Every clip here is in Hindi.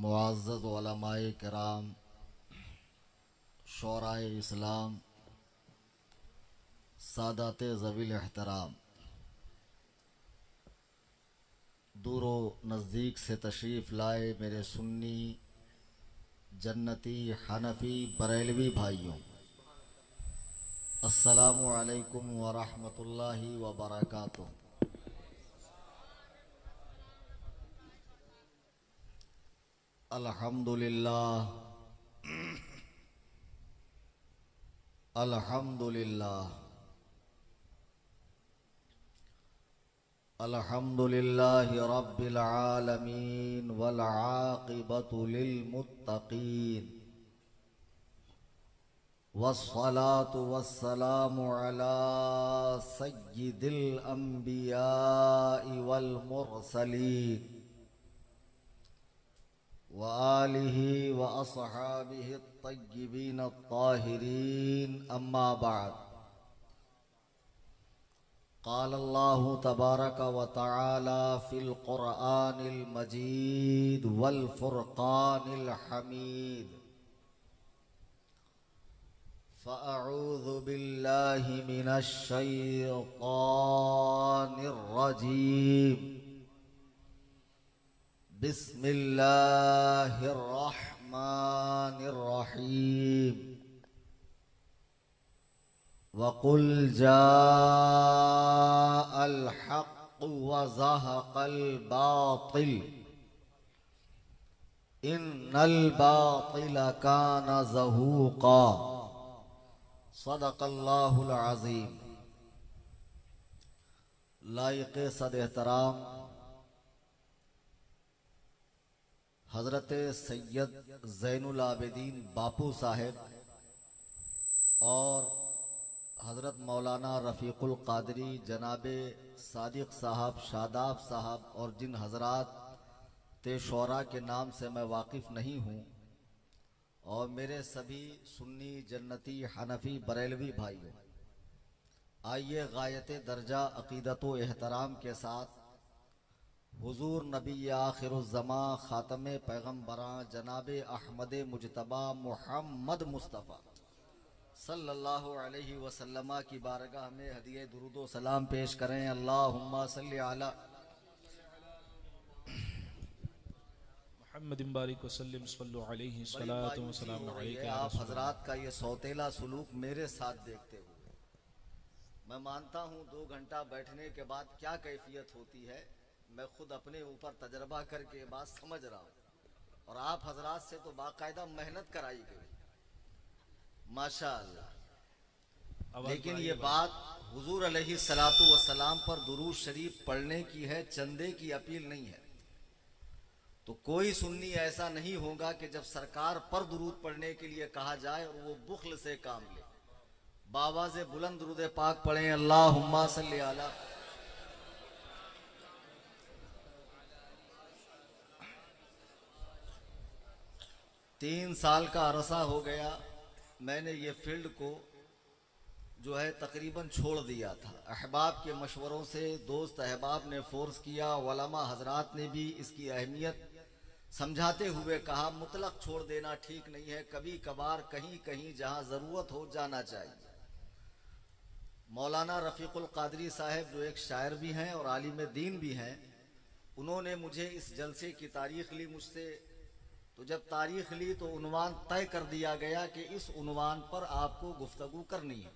मुअज़्ज़ज़ उलमाए किराम, शोराए इस्लाम, सादाते ज़वील एहतराम, दूरो नज़दीक से तशरीफ़ लाए मेरे सुन्नी जन्नती हनफी बरेलवी भाइयों, अस्सलामु अलैकुम व रहमतुल्लाहि व बरकातुहू। अल्हम्दुलिल्लाह अल्हम्दुलिल्लाह अल्हम्दुलिल्लाहि रब्बिल आलमीन वल आक़िबतु लिल मुत्तक़ीन वस्सलातु वस्सलामु अला सय्यिदिल अंबियाइ वल मुरसलीन व आलिहि व अस्हाबिहि अत्तय्यिबीन अत्ताहिरीन, अम्मा बाद। क़ाल अल्लाहु तबारक व तआला फ़िल क़ुरआनिल मजीद वल फ़ुरक़ानिल हमीद, फ़अऊज़ु बिल्लाहि मिनश शैतानिर रजीम, बिस्मिल्लाहिर रहमानिर रहीम। वक़ुल जाअल हक़्क़ु व ज़हक़ल बातिल, इन्नल बातिल कान ज़हूक़ा। सदक़ल्लाहुल अज़ीम। लायक़े सद एहतराम हज़रत सैयद ज़ैनुल आबिदीन बापू साहेब और हज़रत मौलाना रफ़ीक़ुल क़ादरी जनाबे सादिक़ साहब, शादाब साहब और जिन हज़रात ते शोरा के नाम से मैं वाकिफ़ नहीं हूँ, और मेरे सभी सुन्नी जन्नती हनफी बरेलवी भाइयों, आइए गायत दर्जा अक़ीदत व एहतराम के साथ हुज़ूर नबी आखिरुज़्ज़मा ख़ातमे पैगम्बरां जनाबे अहमद मुजतबा मुहम्मद मुस्तफ़ा सल्लल्लाहु अलैहि वसल्लम की बारगाह में हदिये दुरूद व सलाम पेश करें। अल्लाहुम्मा सल्लि अला मुहम्मदिन बारिक वसल्लिम सल्लल्लाहु अलैहि सलातो व सलाम अलैका। आप हजरात का ये सौतेला सुलूक मेरे साथ देखते हुए मैं मानता हूँ 2 घंटा बैठने के बाद क्या कैफियत होती है, मैं खुद अपने ऊपर तजर्बा करके बात समझ रहा हूँ, और आप हजरात से तो बाकायदा मेहनत कराई गई, माशाअल्लाह। लेकिन ये बात हुजूर अलैहि सलातु व सलाम पर दुरूद शरीफ पढ़ने की है, चंदे की अपील नहीं है। तो कोई सुन्नी ऐसा नहीं होगा कि जब सरकार पर दुरूद पढ़ने के लिए कहा जाए और वो बुख्ल से काम ले। बावाज़े बुलंद दुरूद पाक पढ़ें, अल्लाहुम्मा सल्ली अला। 3 साल का अरसा हो गया मैंने ये फील्ड को जो है तकरीबन छोड़ दिया था। अहबाब के मशवरों से दोस्त अहबाब ने फोर्स किया, उलमा हजरात ने भी इसकी अहमियत समझाते हुए कहा मुतलक छोड़ देना ठीक नहीं है, कभी कभार कहीं कहीं जहां ज़रूरत हो जाना चाहिए। मौलाना रफ़ीक़ुल क़ादरी साहब जो एक शायर भी हैं और आलिम दीन भी हैं, उन्होंने मुझे इस जलसे की तारीख़ ली मुझसे। तो जब तारीख़ ली तो उन्वान तय कर दिया गया कि इस उन्वान पर आपको गुफ्तगू करनी है।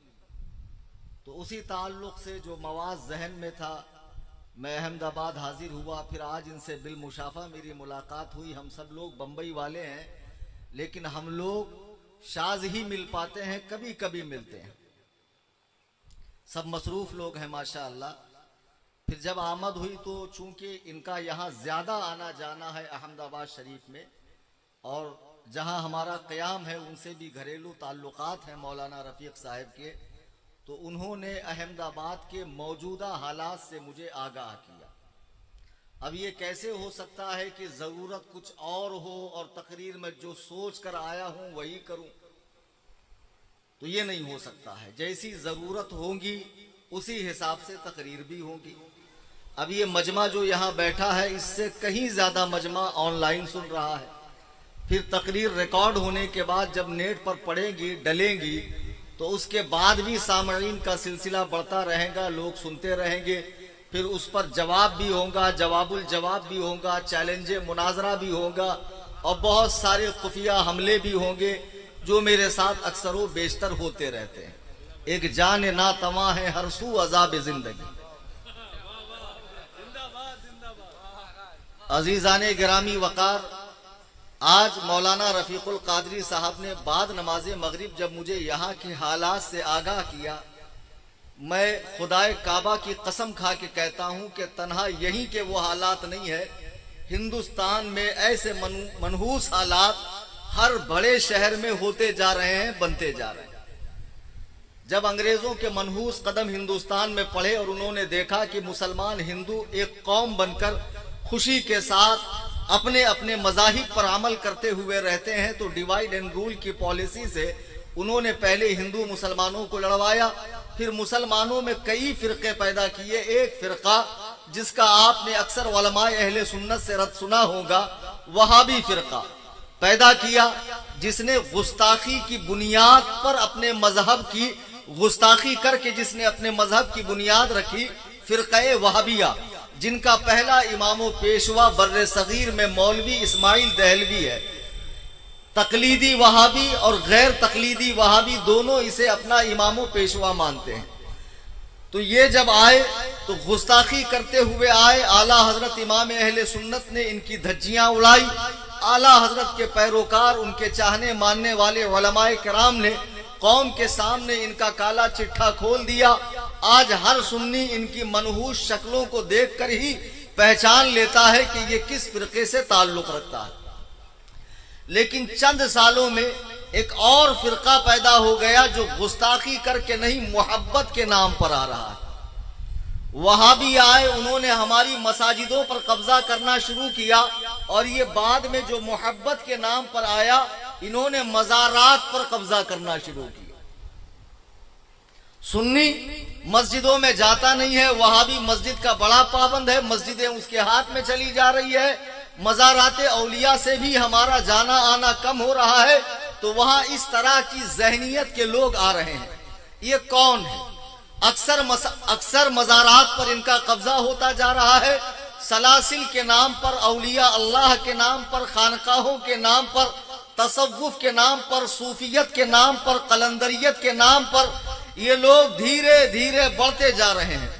तो उसी ताल्लुक़ से जो मवाज़ जहन में था, मैं अहमदाबाद हाजिर हुआ। फिर आज इनसे बिलमुशाफ़ा मेरी मुलाकात हुई। हम सब लोग बम्बई वाले हैं, लेकिन हम लोग शाज़ ही मिल पाते हैं, कभी कभी मिलते हैं। सब मसरूफ़ लोग हैं माशाअल्लाह। फिर जब आमद हुई तो चूँकि इनका यहाँ ज़्यादा आना जाना है अहमदाबाद शरीफ में, और जहाँ हमारा क़याम है उनसे भी घरेलू ताल्लुक़ात हैं मौलाना रफ़ीक़ साहब के, तो उन्होंने अहमदाबाद के मौजूदा हालात से मुझे आगाह किया। अब ये कैसे हो सकता है कि ज़रूरत कुछ और हो और तकरीर में जो सोच कर आया हूँ वही करूँ, तो ये नहीं हो सकता है। जैसी ज़रूरत होगी उसी हिसाब से तकरीर भी होगी। अब ये मजमा जो यहाँ बैठा है, इससे कहीं ज़्यादा मजमा ऑनलाइन सुन रहा है। फिर तकरीर रिकॉर्ड होने के बाद जब नेट पर पड़ेगी, डलेंगी, तो उसके बाद भी सामईन का सिलसिला बढ़ता रहेगा, लोग सुनते रहेंगे। फिर उस पर जवाब भी होगा, जवाबुल जवाब भी होगा, चैलेंज मुनाजरा भी होगा और बहुत सारे खुफिया हमले भी होंगे जो मेरे साथ अक्सर व बेशतर होते रहते हैं। एक जान ना तमा है हर सू अजाब जिंदगी। अजीजाने गिरामी वकार, आज मौलाना रफीकुल कादरी साहब ने बाद नमाज मगरिब जब मुझे यहाँ के हालात से आगाह किया, मैं खुदाए काबा की कसम खा के कहता हूँ कि तन्हा यहीं के वो हालात नहीं है, हिंदुस्तान में ऐसे मनहूस हालात हर बड़े शहर में होते जा रहे हैं, बनते जा रहे हैं। जब अंग्रेजों के मनहूस कदम हिंदुस्तान में पड़े और उन्होंने देखा कि मुसलमान हिंदू एक कौम बनकर खुशी के साथ अपने अपने मज़ाहिब पर अमल करते हुए रहते हैं, तो डिवाइड एंड रूल की पॉलिसी से उन्होंने पहले हिंदू मुसलमानों को लड़वाया, फिर मुसलमानों में कई फिरके पैदा किए। एक फिरका जिसका आपने अक्सर उलमाए अहले सुन्नत से रद सुना होगा, वहाबी फिरका पैदा किया, जिसने गुस्ताखी की बुनियाद पर अपने मजहब की गुस्ताखी करके जिसने अपने मजहब की बुनियाद रखी, फिरक़े वहाबिया, जिनका पहला इमामो पेशवा बर्रे सगीर में मौलवी इस्माइल दहलवी है। तकलीदी वहाबी और गैर तकलीदी वहाबी दोनों इसे अपना इमामो पेशवा मानते हैं। तो ये जब आए तो गुस्ताखी करते हुए आए, आला हजरत इमाम अहले सुन्नत ने इनकी धज्जियां उड़ाई। आला हजरत के पैरोकार, उनके चाहने मानने वाले उलमाए किराम ने कौम के सामने इनका काला चिट्ठा खोल दिया। आज हर सुन्नी इनकी मनहूस शक्लों को देखकर ही पहचान लेता है कि ये किस फिरके से ताल्लुक रखता है। लेकिन चंद सालों में एक और फिरका पैदा हो गया जो गुस्ताखी करके नहीं, मोहब्बत के नाम पर आ रहा है। वहाबी आए, उन्होंने हमारी मसाजिदों पर कब्जा करना शुरू किया, और ये बाद में जो मोहब्बत के नाम पर आया, इन्होंने मज़ारात पर कब्जा करना शुरू किया। सुन्नी मस्जिदों में जाता नहीं है, वहाबी मस्जिद का बड़ा पाबंद है, मस्जिदें उसके हाथ में चली जा रही है। मज़ाराते औलिया से भी हमारा जाना आना कम हो रहा है। तो वहां इस तरह की जहनियत के लोग आ रहे हैं। ये कौन है? अक्सर मज़ारात पर इनका कब्जा होता जा रहा है। सलासिल के नाम पर, औलिया अल्लाह के नाम पर, खानकाहों के नाम पर, तसव्वुफ के नाम पर, सूफियत के नाम पर, कलंदरियत के नाम पर ये लोग धीरे धीरे बढ़ते जा रहे हैं।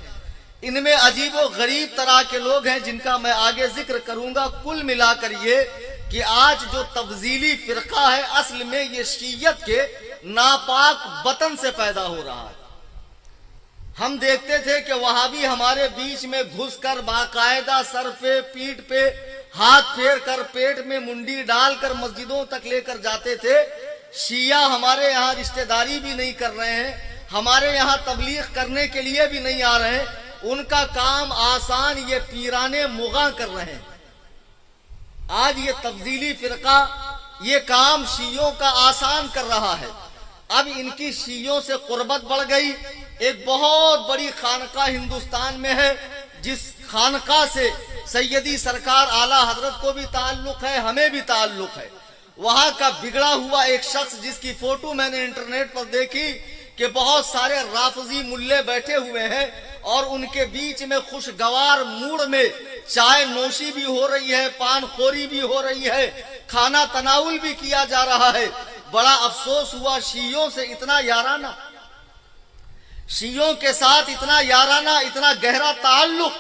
इनमें अजीबो गरीब तरह के लोग हैं जिनका मैं आगे जिक्र करूंगा। कुल मिलाकर ये कि आज जो तब्जीली फिरका है, असल में ये शीयत के नापाक वतन से पैदा हो रहा है। हम देखते थे कि वहाबी हमारे बीच में घुसकर बाकायदा सर पे, पीठ पे हाथ फेर कर, पेट में मुंडी डालकर मस्जिदों तक लेकर जाते थे। शिया हमारे यहाँ रिश्तेदारी भी नहीं कर रहे हैं, हमारे यहाँ तबलीग करने के लिए भी नहीं आ रहे हैं। उनका काम आसान ये पीराने मुगा कर रहे हैं। आज ये तब्दीली फिरका ये काम शियों का आसान कर रहा है। अब इनकी शियों से कुर्बत बढ़ गई। एक बहुत बड़ी खानका हिंदुस्तान में है, जिस खानका से सैयदी सरकार आला हजरत को भी ताल्लुक है, हमें भी ताल्लुक है। वहां का बिगड़ा हुआ एक शख्स जिसकी फोटो मैंने इंटरनेट पर देखी कि बहुत सारे राफजी मुल्ले बैठे हुए हैं और उनके बीच में खुशगवार मूड में चाय नोशी भी हो रही है, पान खोरी भी हो रही है, खाना तनाउल भी किया जा रहा है। बड़ा अफसोस हुआ, शियों से इतना याराना, शियों के साथ इतना याराना, इतना गहरा ताल्लुक,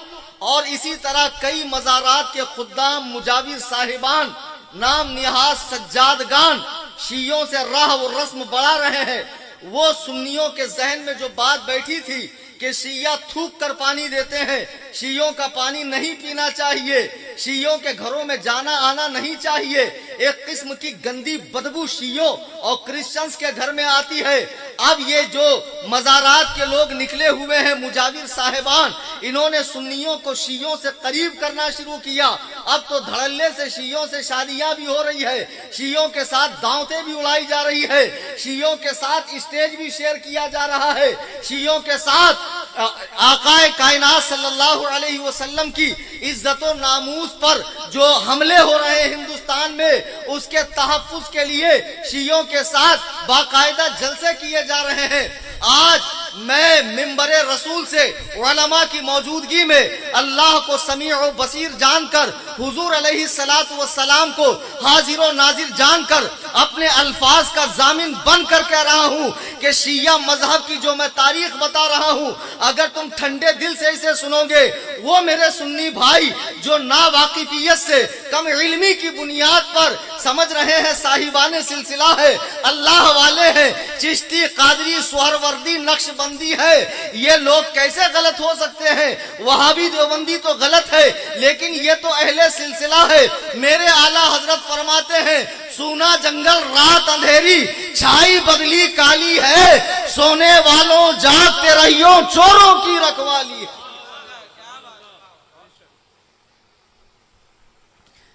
और इसी तरह कई मज़ारात के खुद्दाम, मुजाविर साहिबान, नाम निहाज सज्जादगान शियों से राह और रस्म बढ़ा रहे हैं। वो सुन्नियों के जहन में जो बात बैठी थी कि शिया थूक कर पानी देते हैं, शियों का पानी नहीं पीना चाहिए, शियों के घरों में जाना आना नहीं चाहिए, एक किस्म की गंदी बदबू शियों और क्रिश्चियंस के घर में आती है। अब ये जो मज़ारात के लोग निकले हुए हैं, मुजाविर साहिबान, इन्होंने सुन्नियों को शियों से करीब करना शुरू किया। अब तो धड़ल्ले से शियों से शादियां भी हो रही है, शियों के साथ दावतें भी उड़ाई जा रही है, शियों के साथ स्टेज भी शेयर किया जा रहा है, शियों के साथ आकाए कायनात सल्लल्लाहु अलैहि वसल्लम की इज्जत और नामूस पर जो हमले हो रहे हैं हिंदुस्तान में, उसके तहफ्फुज के लिए शियों के साथ बाकायदा जलसे किए जा रहे हैं। आज मैं मिंबरे रसूल से उलमा की मौजूदगी में अल्लाह को समी और बसीर जानकर, हुजूर अलैहिस्सलातु वस्सलाम को हाजिर और नाजिर जानकर अपने अल्फाज का जामिन बनकर कह रहा हूँ कि शिया मजहब की जो मैं तारीख बता रहा हूँ, अगर तुम ठंडे दिल से इसे सुनोगे, वो मेरे सुन्नी भाई जो नावाकिफियत से, कम इल्मी की बुनियाद पर समझ रहे हैं साहिबाने सिलसिला है, अल्लाह वाले हैं, चिश्ती, कादरी, सुहरवर्दी, नक्शबंदी है, ये लोग कैसे गलत हो सकते हैं? वहाबी देवबंदी तो गलत है, लेकिन ये तो अहले सिलसिला है। मेरे आला हजरत फरमाते हैं, सूना जंगल रात अंधेरी, छाई बदली काली है, सोने वालों जागते रहियो, चोरों की रखवाली है।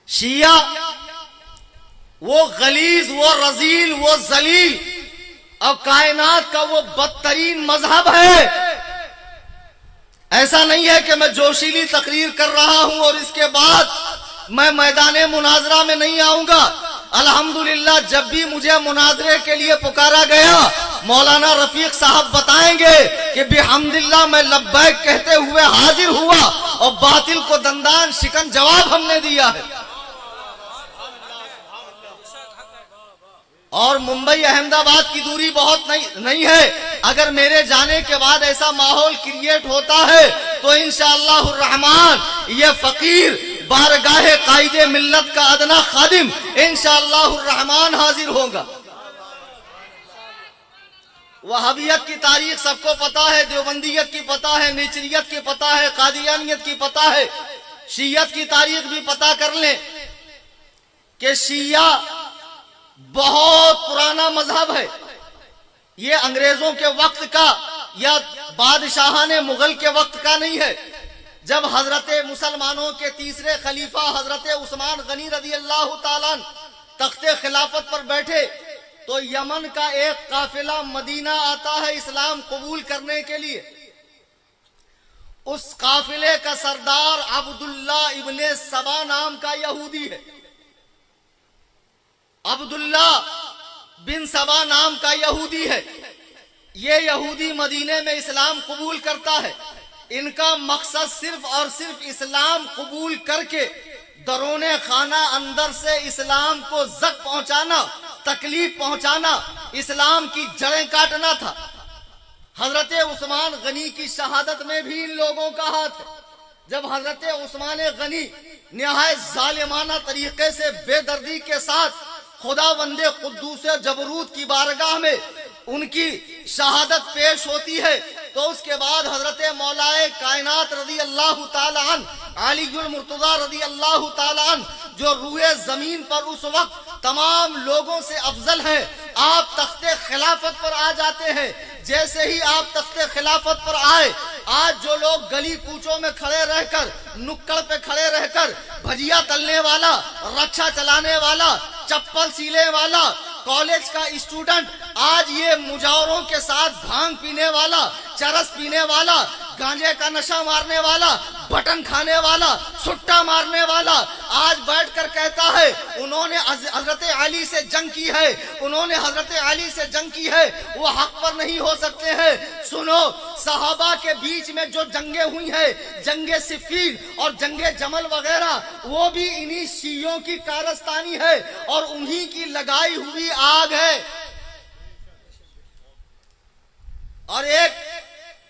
शिया वो गलीज, वो रजील, वो जलील और कायनात का वो बदतरीन मजहब है। ऐसा नहीं है कि मैं जोशीली तकरीर कर रहा हूं और इसके बाद मैं मैदाने मुनाजरा में नहीं आऊंगा। अल्हम्दुलिल्लाह, जब भी मुझे मुनाजरे के लिए पुकारा गया, मौलाना रफीक साहब बताएंगे कि बिहम्दिल्लाह मैं लब्बैक कहते हुए हाजिर हुआ और बातिल को दंदान शिकन जवाब हमने दिया है। और मुंबई अहमदाबाद की दूरी बहुत नहीं है। अगर मेरे जाने के बाद ऐसा माहौल क्रिएट होता है तो इंशाअल्लाह रहमान ये फकीर बारगाहे कायदे मिल्लत का अदना खादिम इंशाअल्लाह रहमान हाजिर होगा। वहाबियत की तारीख सबको पता है, देवबंदियत की पता है, नेचरियत की पता है, कादियानियत की पता है, शियत की तारीख भी पता कर लें कि शिया बहुत पुराना मजहब है। ये अंग्रेजों के वक्त का या बादशाहाने मुगल के वक्त का नहीं है। जब हजरत मुसलमानों के तीसरे खलीफा हजरत उस्मान गनी रदी अल्लाह ताला तख्ते खिलाफत पर बैठे तो यमन का एक काफिला मदीना आता है इस्लाम कबूल करने के लिए। उस काफिले का सरदार अब्दुल्ला इब्ने सबा नाम का यहूदी है। अब्दुल्ला बिन सबा नाम का यहूदी है। ये यहूदी मदीने में इस्लाम कबूल करता है। इनका मकसद सिर्फ और सिर्फ इस्लाम कबूल करके दरोने खाना अंदर से इस्लाम को जक पहुंचाना, तकलीफ पहुंचाना, इस्लाम की जड़ें काटना था। हजरत उस्मान गनी की शहादत में भी इन लोगों का हाथ है। जब हजरत उस्मान गनी निहायत जालिमाना तरीके से बेदर्दी के साथ खुदा वंदे कुद्दूस जबरूत की बारगाह में उनकी शहादत पेश होती है तो उसके बाद हजरत मौलाए कायनात रदी अल्लाह ताला अन्हु अलीउल मुर्तजा रदी अल्लाह ताला अन्हु जो रूए जमीन पर उस वक्त तमाम लोगों से अफजल हैं, आप तख्ते खिलाफत पर आ जाते हैं। जैसे ही आप तख्ते खिलाफत पर आए, आज जो लोग गली कूचों में खड़े रहकर, नुक्कड़ पे खड़े रहकर भजिया तलने वाला, रक्षा चलाने वाला, चप्पल सीले वाला, कॉलेज का स्टूडेंट, आज ये मुजावरों के साथ भांग पीने वाला, चरस पीने वाला, गांजे का नशा मारने वाला, बटन खाने वाला, सुट्टा मारने वाला, आज बैठकर कहता है उन्होंने हजरत अली से जंग की है, उन्होंने हजरत अली से जंग की है, वो हक पर नहीं हो सकते हैं। सुनो, सहाबा के बीच में जो जंगे हुई है, जंगे सिफीन और जंगे जमल वगैरह, वो भी इन्हीं शियों की कारस्तानी है और उन्हीं की लगाई हुई आग है। और एक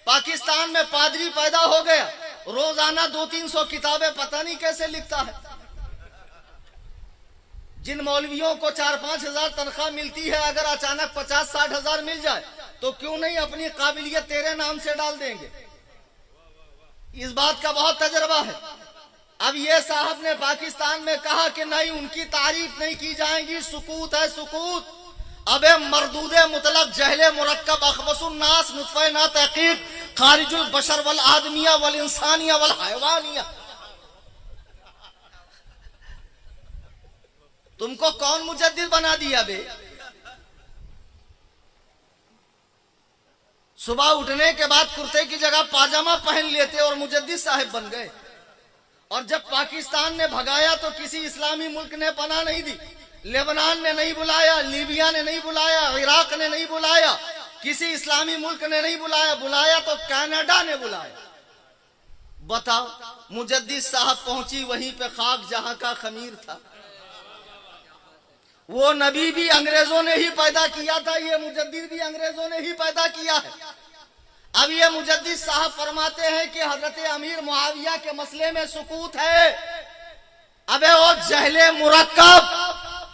पाकिस्तान में पादरी पैदा हो गया, रोजाना 200-300 किताबें पता नहीं कैसे लिखता है। जिन मौलवियों को 4-5 हजार तनख्वाह मिलती है, अगर अचानक 50-60 हजार मिल जाए तो क्यों नहीं अपनी काबिलियत तेरे नाम से डाल देंगे। इस बात का बहुत तजर्बा है। अब ये साहब ने पाकिस्तान में कहा कि नहीं, उनकी तारीफ नहीं की जाएगी, सुकूत है सुकूत। अबे मरदूदे मुतलक जहले मुरक्कब अखबसुन नास नुत्फे ना तहकीक खारिजुल बशर वल आदमिया वल इंसानिया वल हैवानिया। तुमको कौन मुजद्दिद बना दिया बे? सुबह उठने के बाद कुर्ते की जगह पाजामा पहन लेते और मुजद्दिद साहब बन गए। और जब पाकिस्तान ने भगाया तो किसी इस्लामी मुल्क ने पनाह नहीं दी। लेबनान ने नहीं बुलाया, लीबिया ने नहीं बुलाया, इराक ने नहीं बुलाया, किसी इस्लामी मुल्क ने नहीं बुलाया। बुलाया तो कनाडा ने बुलाया। बताओ, मुजद्दिद साहब पहुंची वहीं पे खाक जहां का खमीर था। वो नबी भी अंग्रेजों ने ही पैदा किया था, ये मुजद्दिद भी अंग्रेजों ने ही पैदा किया है। अब ये मुजद्दिद साहब फरमाते हैं कि हजरत अमीर मुआविया के मसले में सुकूत है। अबे ओ जहले मुरक्कब,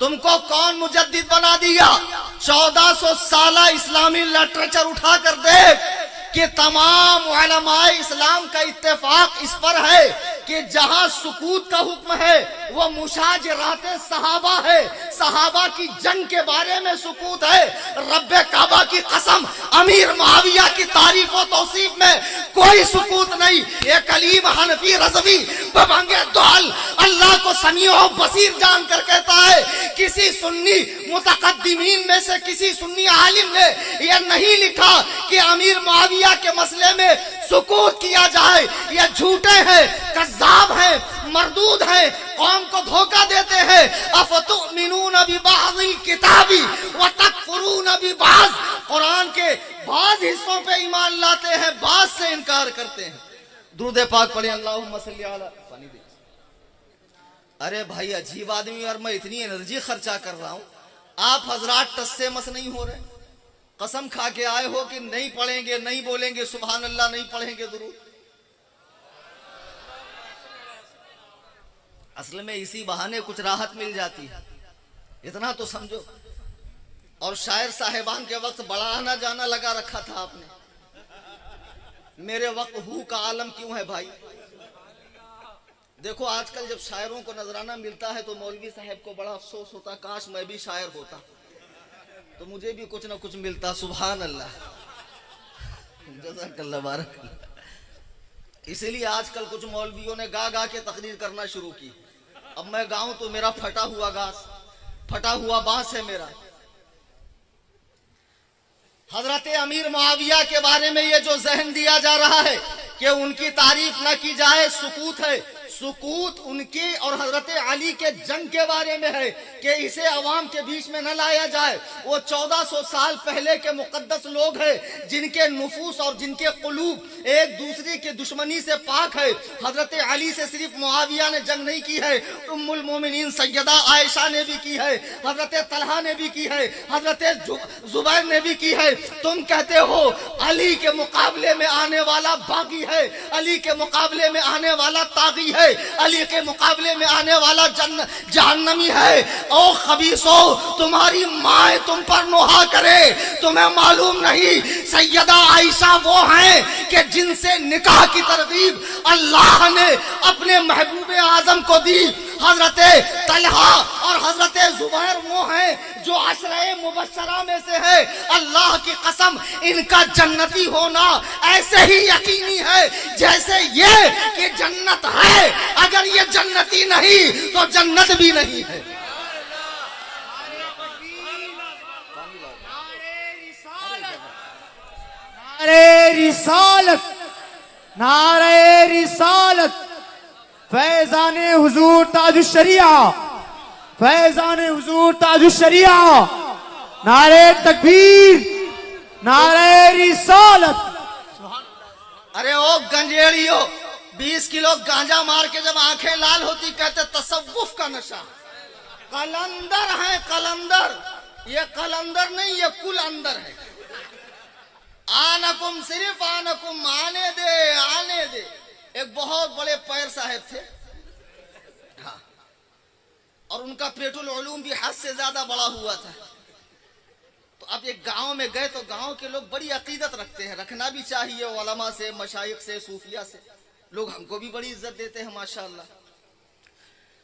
तुमको कौन मुजद्दिद बना दिया? 1400 साल इस्लामी लिटरेचर उठा कर देख कि तमाम उलमाए इस्लाम का इत्तेफाक इस पर है कि जहां सुकूत का हुक्म है वो मुशाजराते सहाबा है। सहाबा की जंग के बारे में सुकूत है। रब्बे काबा की कसम, अमीर मुआविया की तारीफ और तौसीफ में कोई सुकूत नहीं। ये कलीम हनफी रज़वी बबंगे दुआल अल्लाह को समीओ बसीर जान कर कहता है, किसी सुन्नी मुतकद्दिमीन में से किसी सुन्नी आलिम ने यह नहीं लिखा कि अमीर मुआविया के मसले में सुकूत किया जाए। ये झूठे हैं, कज़्ज़ाब हैं, मरदूद हैं, कौम को धोखा देते हैं। अफतुमिनून बिबाज़िल किताबी व तकफुरून बिबाज़, कुरान के बाज़ हिस्सों पे ईमान लाते हैं, बाज़ से इनकार करते हैं। दुरूद पाक पढ़े, अल्लाहुम्मा सल्ली अला। पानी दे। अरे भाई अजीब आदमी, और मैं इतनी एनर्जी खर्चा कर रहा हूं, आप हजरात टस से मस नहीं हो रहे। कसम खा के आए हो कि नहीं पढ़ेंगे, नहीं बोलेंगे सुभान अल्लाह, नहीं पढ़ेंगे दुरूद। असल में इसी बहाने कुछ राहत मिल जाती है, इतना तो समझो। और शायर साहिबान के वक्त बड़ा आना जाना लगा रखा था आपने। मेरे वक्त हु का आलम क्यों है भाई? देखो आजकल जब शायरों को नजराना मिलता है तो मौलवी साहब को बड़ा अफसोस होता, काश मैं भी शायर होता तो मुझे भी कुछ ना कुछ मिलता। सुभान अल्लाह, जज़ाकल्लाह बारक। इसीलिए आजकल कुछ मौलवियों ने गा गा के तकरीर करना शुरू की। अब मैं गाऊं तो मेरा फटा हुआ घास, फटा हुआ बांस है मेरा। हजरत अमीर मुआविया के बारे में ये जो जहन दिया जा रहा है कि उनकी तारीफ ना की जाए, सुकूत है। सुकूत उनके और हजरत अली के जंग के बारे में है कि इसे अवाम के बीच में न लाया जाए। वो 1400 साल पहले के मुकद्दस लोग हैं जिनके नुफूस और जिनके कुलूब एक दूसरे के दुश्मनी से पाक है। हजरत अली से सिर्फ मुआविया ने जंग नहीं की है, उम्मुल मोमिनीन सैयदा आयशा ने भी की है, हजरत तलहा ने भी की है, हजरत जुबैर ने भी की है। तुम कहते हो अली के मुकाबले में आने वाला बागी है, अली के मुकाबले में आने वाला तागी है, अली के मुकाबले में आने वाला जहन्नमी है। ओ खबीसो, तुम्हारी माए तुम पर नोहा करे, तुम्हें मालूम नहीं सैयदा आयशा वो हैं कि जिनसे निकाह की तरगीब अल्लाह ने अपने महबूब आजम को दी। हजरत तलहा और हजरत जुबैर वो हैं जो अशरे मुबशरा में से है। अल्लाह की कसम, इनका जन्नती होना ऐसे ही यकीनी है जैसे ये कि जन्नत है। अगर ये जन्नती नहीं तो जन्नत भी नहीं है। नारे रिसालत, नारे रिसालत, फैजाने हुजूर ताजुश्शरिया, फैजाने हुजूर ताजुश्शरिया, नारे तकबीर, नारे रिसालत। अरे ओ गंजेड़ियो, 20 किलो गांजा मार के जब आंखें लाल होती कहते तसव्वुफ का नशा। कलंदर है कलंदर, ये कलंदर नहीं, ये कुल अंदर है। आनकुम, सिर्फ आनकुम, आने दे आने दे। एक बहुत बड़े पैर साहब थे, हाँ, और उनका पेटुल उलूम भी हद से ज्यादा बड़ा हुआ था। तो अब एक गांव में गए तो गांव के लोग बड़ी अकीदत रखते हैं, रखना भी चाहिए। उलमा से, मशाइख से, सूफिया से लोग हमको भी बड़ी इज्जत देते हैं माशाअल्लाह।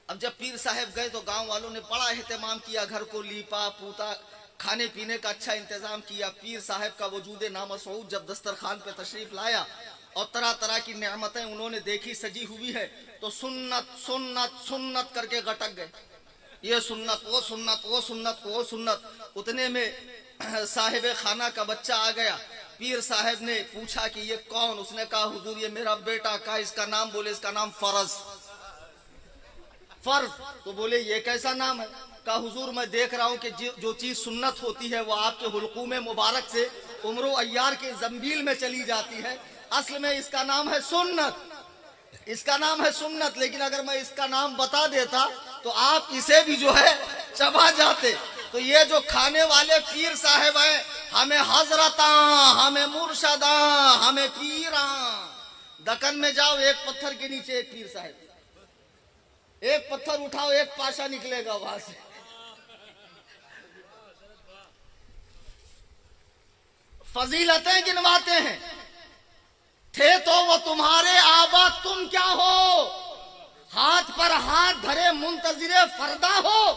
अब जब पीर साहब गए तो गांव वालों ने बड़ा एहतमाम किया, घर को लीपा पूता, खाने पीने का अच्छा इंतजाम किया। पीर साहब का वजूद नामसूद जब दस्तरखान पे तशरीफ लाया और तरह तरह की नेमतें उन्होंने देखी सजी हुई है तो सुन्नत सुन्नत सुन्नत करके गटक गए। ये सुन्नत, वो सुन्नत, वो सुन्नत, वो सुन्नत। उतने में साहिब खाना का बच्चा आ गया पीर साहब ने पूछा कि ये कौन? उसने कहा हुजूर ये मेरा बेटा। कहा इसका नाम? बोले इसका नाम फर्ज। फर्ज? तो बोले ये कैसा नाम है? कहा हुजूर मैं देख रहा हूं कि जो चीज सुन्नत होती है वो आपके हुलकूम मुबारक से उम्र अय्यार के जंबील में चली जाती है। असल में इसका नाम है सुन्नत, इसका नाम है सुन्नत। लेकिन अगर मैं इसका नाम बता देता तो आप इसे भी जो है चबा जाते। तो ये जो खाने वाले पीर साहब हैं, हमें हजरता, हमें मुर्शदा, हमें पीरा। दक्कन में जाओ, एक पत्थर के नीचे एक पीर साहब, एक पत्थर उठाओ एक पाशा निकलेगा वहां से। फजीलतें गिनवाते हैं, थे तो वो तुम्हारे आबा, तुम क्या हो? हाथ पर हाथ धरे मुंतजिरे फरदा हो।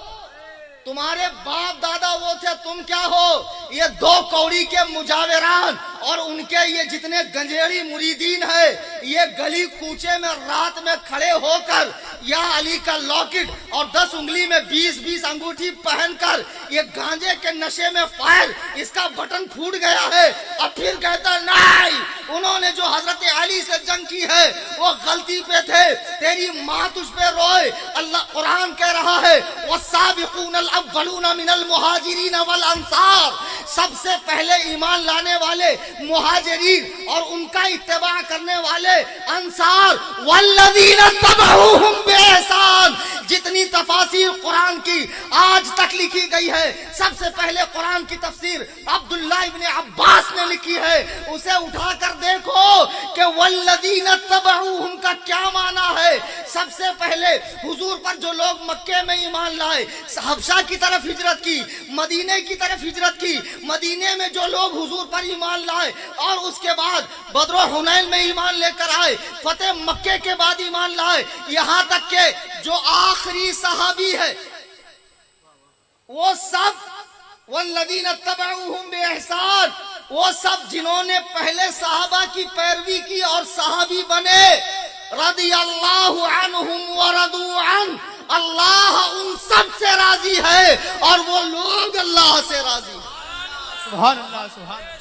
तुम्हारे बाप दादा वो थे, तुम क्या हो? ये दो कौड़ी के मुजाविरान और उनके ये जितने गंजेड़ी मुरीदीन है, ये गली कूचे में रात में खड़े होकर या अली का लॉकेट और 10 उंगली में 20-20 अंगूठी पहनकर ये गांजे के नशे में फायर, इसका बटन फूट गया है और फिर कहता नहीं, उन्होंने जो हजरत अली से जंग की है वो गलती पे थे, तेरी माँ तुझ पे रोए। अल्लाह कुरान कह रहा है वस्साबिकूनल अव्वलूना मिनल मुहाजिरीन वल अंसार, सबसे पहले ईमान लाने वाले मुहाजिरीन और उनका इत्तेबा करने वाले अंसार, वल्लज़ीना तबऊहुम बिइहसान। जितनी तफासीर कुरान की आज तक लिखी गई है, सबसे पहले कुरान की तफसीर अब्दुल्लाह इब्ने अब्बास ने लिखी है। उसे उठाकर देखो कि वल्लज़ीना तबऊहुम का क्या माना है। सबसे पहले हुजूर पर जो लोग मक्के में ईमान लाए, हबशा की तरफ हिजरत की, मदीने की तरफ हिजरत की, मदीने में जो लोग हुजूर पर ईमान लाए और उसके बाद बदर हुनैन में ईमान लेकर आए, फतेह मक्के के बाद ईमान लाए, यहाँ तक के जो आखिरी सहाबी है वो सब वल्लज़ीना तबऊहुम बिइहसान, वो सब जिन्होंने पहले सहाबा की पैरवी की और सहाबी बने, रदियल्लाहु अन्हुम व रदू अन, अल्लाह उन सब से राजी है और वो लोग अल्लाह से राजी है। सुभान अल्लाह, सुभान अल्लाह।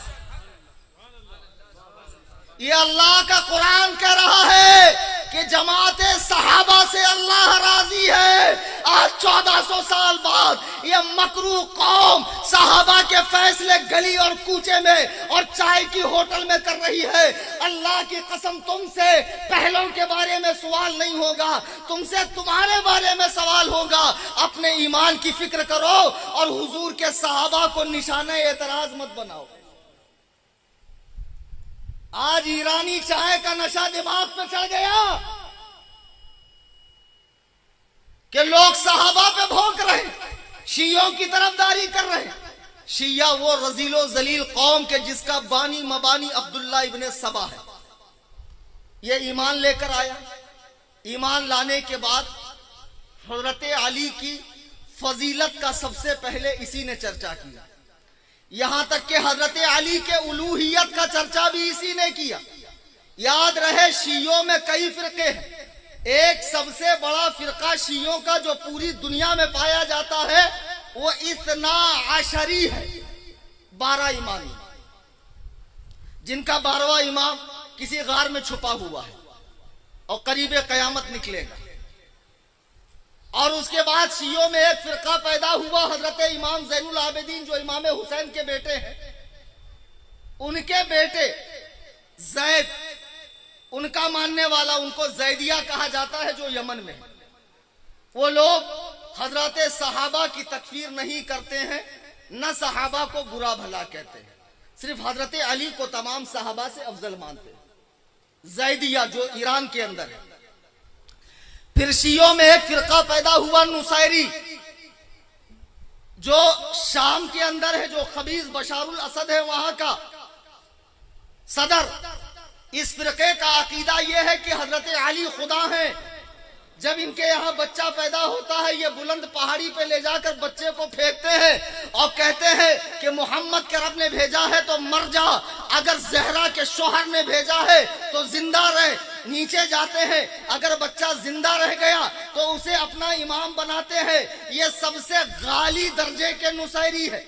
ये अल्लाह का कुरान कह रहा है कि जमाते सहाबा से अल्लाह राजी है। आज 1400 साल बाद ये मकरू कौम सहाबा के फैसले गली और कूचे में और चाय की होटल में कर रही है। अल्लाह की कसम, तुमसे पहलों के बारे में सवाल नहीं होगा, तुमसे तुम्हारे बारे में सवाल होगा। अपने ईमान की फिक्र करो और हुजूर के सहाबा को निशाने एतराज मत बनाओ। आज ईरानी चाय का नशा दिमाग पे चढ़ गया कि लोग सहाबा पे भौंक रहे हैं, शियों की तरफदारी कर रहे हैं। शिया वो रजीलो जलील कौम के जिसका बानी मबानी अब्दुल्ला इब्ने सबा है। ये ईमान लेकर आया, ईमान लाने के बाद हजरत अली की फजीलत का सबसे पहले इसी ने चर्चा किया। यहां तक कि हजरत अली के उलूहियत का चर्चा भी इसी ने किया। याद रहे शियों में कई फिरके हैं, एक सबसे बड़ा फिरका शियों का जो पूरी दुनिया में पाया जाता है वो इस्ना आशरी है, 12 इमाम, जिनका 12वां इमाम किसी गार में छुपा हुआ है और करीब कयामत निकलेगा। और उसके बाद शियों में एक फिरका पैदा हुआ, हजरत इमाम ज़ैनुल आबिदीन जो इमाम हुसैन के बेटे हैं, उनके बेटे जैद, उनका मानने वाला, उनको जैदिया कहा जाता है, जो यमन में। वो लोग हजरत सहाबा की तकफीर नहीं करते हैं, न सहाबा को बुरा भला कहते हैं, सिर्फ हजरत अली को तमाम सहाबा से अफजल मानते हैं। जैदिया जो ईरान के अंदर है। फिर शियों में एक फिरका पैदा हुआ नुसैरी, जो शाम के अंदर है, जो खबीज बशारुल असद है वहां का सदर। इस फिरके का अकीदा यह है कि हजरत अली खुदा हैं। जब इनके यहाँ बच्चा पैदा होता है, ये बुलंद पहाड़ी पे ले जाकर बच्चे को फेंकते हैं और कहते हैं कि मोहम्मद के रब ने भेजा है तो मर जा, अगर जहरा के शोहर ने भेजा है तो जिंदा रहे। नीचे जाते हैं, अगर बच्चा जिंदा रह गया तो उसे अपना इमाम बनाते हैं। ये सबसे गाली दर्जे के नुसैरी है,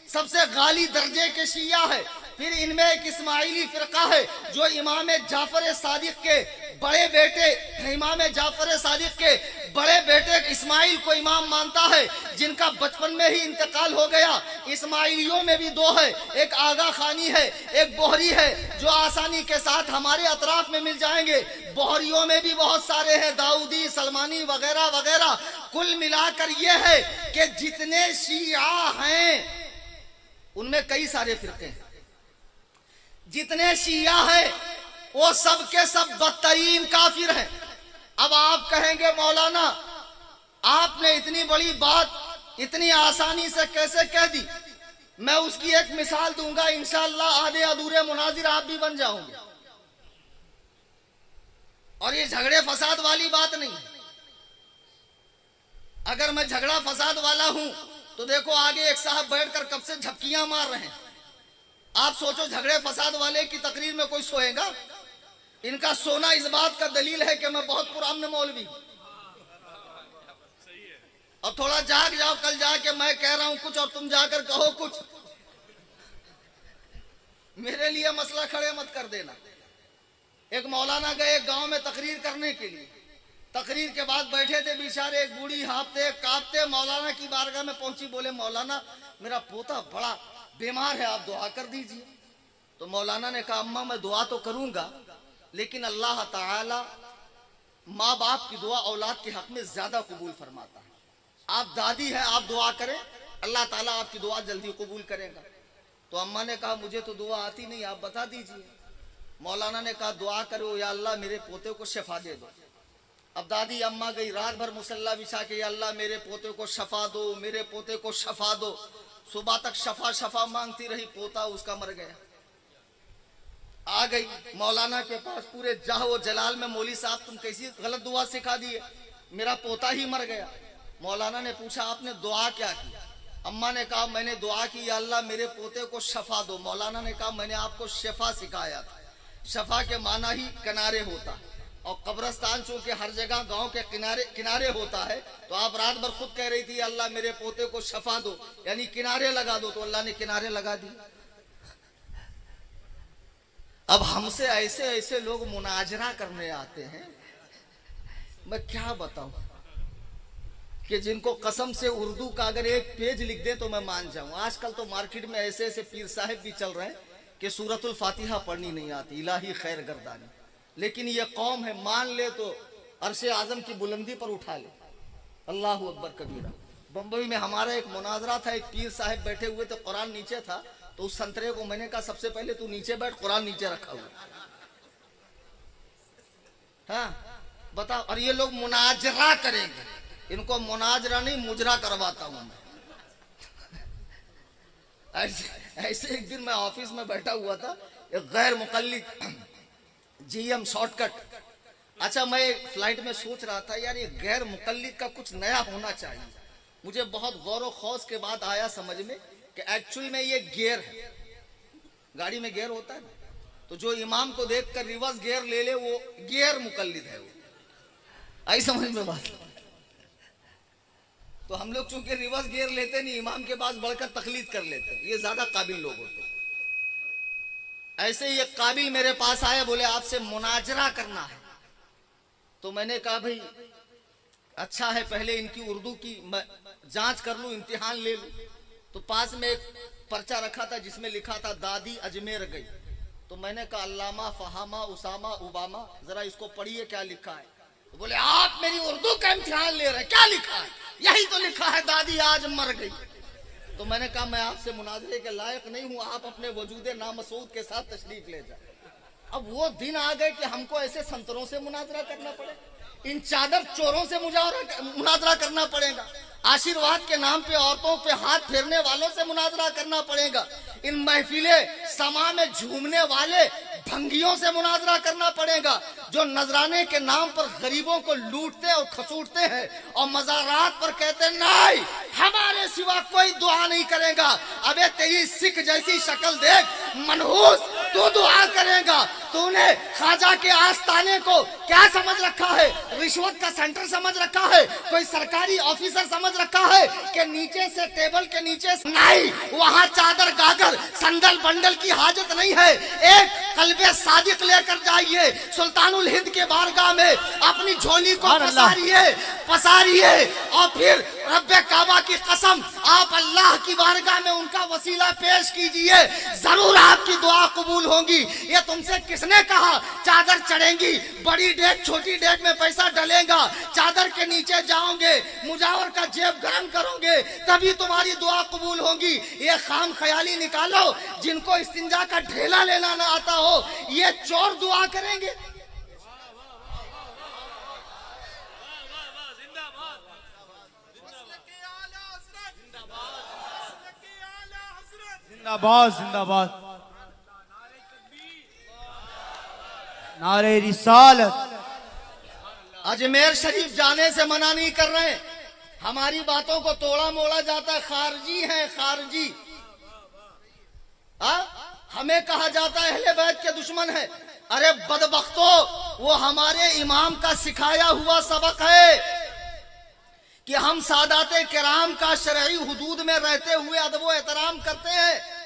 सबसे गाली दर्जे के शिया है। फिर इनमें एक इस्माइली फिरका है जो इमाम जाफर सादिक के बड़े बेटे, इमाम जाफर सादिक के बड़े बेटे इस्माइल को इमाम मानता है, जिनका बचपन में ही इंतकाल हो गया। इस्माइलियों में भी दो है, एक आगा खानी है, एक बोहरी है, जो आसानी के साथ हमारे अतराफ में मिल जाएंगे। बोहरियों में भी बहुत सारे हैं, दाऊदी, सलमानी वगैरह वगैरह। कुल मिलाकर यह है कि जितने शिया हैं उनमें कई सारे फिरके हैं। जितने शिया हैं वो सब के सब बदतरीन काफिर हैं। अब आप कहेंगे मौलाना आपने इतनी बड़ी बात इतनी आसानी से कैसे कह दी? मैं उसकी एक मिसाल दूंगा, इंशाअल्लाह आधे अधूरे मुनाजिर आप भी बन जाओगे। और ये झगड़े फसाद वाली बात नहीं। अगर मैं झगड़ा फसाद वाला हूं तो देखो आगे एक साहब बैठकर कब से झपकियां मार रहे हैं। आप सोचो झगड़े फसाद वाले की तकरीर में कोई सोएगा? इनका सोना इस बात का दलील है कि मैं बहुत पुराने मौलवी। अब थोड़ा जाग जाओ, कल जाके मैं कह रहा हूं कुछ और तुम जाकर कहो कुछ। मेरे लिए मसला खड़े मत कर देना। एक मौलाना गए गांव में तकरीर करने के लिए। तकरीर के बाद बैठे थे बेचारे, एक बूढ़ी हाँफते कांपते मौलाना की बारगाह में पहुंची। बोले मौलाना मेरा पोता बड़ा बीमार है, आप दुआ कर दीजिए। तो मौलाना ने कहा अम्मा मैं दुआ तो करूंगा, लेकिन अल्लाह ताला माँ बाप की दुआ औलाद के हक में ज्यादा कबूल फरमाता है। आप दादी है, आप दुआ करें, अल्लाह ताला आपकी दुआ जल्दी कबूल करेगा। तो अम्मा ने कहा मुझे तो दुआ आती नहीं, आप बता दीजिए। मौलाना ने कहा दुआ करो या अल्लाह मेरे पोते को शफा दे दो। अब दादी अम्मा गई रात भर मुसल्ला बिछा के, या अल्लाह मेरे पोते को शफा दो, मेरे पोते को शफा दो। सुबह तक शफा शफा मांगती रही, पोता उसका मर गया। आ गई मौलाना के पास, पूरे जाहो जलाल में मौली साहब तुम कैसी गलत दुआ सिखा दिए, मेरा पोता ही मर गया। मौलाना ने पूछा आपने दुआ क्या की? अम्मा ने कहा मैंने दुआ की या अल्लाह मेरे पोते को शफा दो। मौलाना ने कहा मैंने आपको शफा सिखाया था। शफा के माना ही किनारे होता है, और कब्रस्तान चूंकि हर जगह गांव के किनारे किनारे होता है, तो आप रात भर खुद कह रही थी अल्लाह मेरे पोते को शफा दो, यानी किनारे लगा दो। तो अल्लाह ने किनारे लगा दी। अब हमसे ऐसे ऐसे लोग मुनाजरा करने आते हैं, मैं क्या बताऊं कि जिनको कसम से उर्दू का अगर एक पेज लिख दे तो मैं मान जाऊं। आजकल तो मार्केट में ऐसे ऐसे पीर साहिब भी चल रहे हैं कि सूरतुल फातिहा पढ़नी नहीं आती, इलाही खैर गर्दानी। लेकिन ये कौम है, मान ले तो अर्शे आजम की बुलंदी पर उठा ले। अल्लाह अकबर कबीरा। बम्बई में हमारा एक मुनाजरा था, एक पीर साहिब बैठे हुए थे, कुरान नीचे था, तो उस संतरे को मैंने कहा सबसे पहले तू नीचे बैठ, कुरान नीचे रखा हुआ। हाँ बताओ। और ये लोग मुनाजरा करेंगे, इनको मुनाजरा नहीं मुजरा करवाता हूं मैं। ऐसे एक दिन मैं ऑफिस में बैठा हुआ था, एक गैर मुकल्लिद जीएम शॉर्टकट। अच्छा मैं फ्लाइट में सोच रहा था यार ये गैर मुकल्लिद का कुछ नया होना चाहिए। मुझे बहुत गौर व खौस के बाद आया समझ में कि एक्चुअल में ये गियर है। गाड़ी में गियर होता है ना, तो जो इमाम को देखकर रिवर्स गियर ले ले वो गियर मुकल्लिद है। वो आई समझ में बात। तो हम लोग चूंकि रिवर्स गियर लेते नहीं, इमाम के पास बढ़कर तकलीद कर लेते हैं, ये ज्यादा काबिल लोग होते हैं। ऐसे ही एक काबिल मेरे पास आया, बोले आपसे मुनाजरा करना है। तो मैंने कहा भाई अच्छा है, पहले इनकी उर्दू की जांच कर लूं, इम्तिहान ले लूं। तो पास में एक पर्चा रखा था जिसमें लिखा था दादी अजमेर गई। तो मैंने कहा अल्लामा फहामा उसामा उबामा, जरा इसको पढ़िए क्या लिखा है। तो बोले आप मेरी उर्दू का इम्तिहान ले रहे, क्या लिखा है? यही तो लिखा है दादी आज मर गई। तो मैंने कहा मैं आपसे मुनाजरे के लायक नहीं हूं, आप अपने वजूदे नामसूद के साथ तशरीफ ले जाए। अब वो दिन आ गए कि हमको ऐसे संतरों से मुनाजरा करना पड़े, इन चादर चोरों से मुनाजरा करना पड़ेगा, आशीर्वाद के नाम पे औरतों पे हाथ फेरने वालों से मुनाजरा करना पड़ेगा, इन महफिले समा में झूमने वाले भंगियों से मुनाजरा करना पड़ेगा, जो नजराने के नाम पर गरीबों को लूटते और खसूटते हैं और मज़ारात पर कहते नहीं हमारे सिवा कोई दुआ नहीं करेगा। अबे तेरी सिख जैसी शक्ल देख मनहूस, तू दुआ करेगा। तूने ख्वाजा के आस्ताने को क्या समझ रखा है? रिश्वत का सेंटर समझ रखा है? कोई सरकारी ऑफिसर समझ रखा है कि नीचे से टेबल के नीचे नहीं, वहाँ चादर गागर संदल बंडल की हाजत नहीं है। एक कल्बे सादिक लेकर जाइए सुल्तानुल हिंद के बारगाह में, अपनी झोली को पसारिए और फिर रब्बे काबा की कसम आप अल्लाह की बारगाह में उनका वसीला पेश कीजिए, जरूर आपकी दुआ कबूल होगी। ये तुमसे किसने कहा चादर चढ़ेंगी? बड़ी डेग छोटी डेग में पैसा डलेगा, चादर के नीचे जाओगे, मुजावर का जेब गर्म करोगे, तभी तुम्हारी दुआ कबूल होगी। ये खाम ख्याली निकालो। जिनको इस्तिंजा का ढेला लेना ना आता हो, ये चोर दुआ करेंगे। जिंदाबाद जिंदाबाद, नारे रिसालत। अजमेर शरीफ जाने से मना नहीं कर रहे, हमारी बातों को तोड़ा मोड़ा जाता है, खारजी हैं खारजी। हमें कहा जाता है अहले बैत के दुश्मन है। अरे बदबख्तो, वो हमारे इमाम का सिखाया हुआ सबक है कि हम सादाते किराम का शरई हुदूद में रहते हुए अदब व एहतराम करते हैं।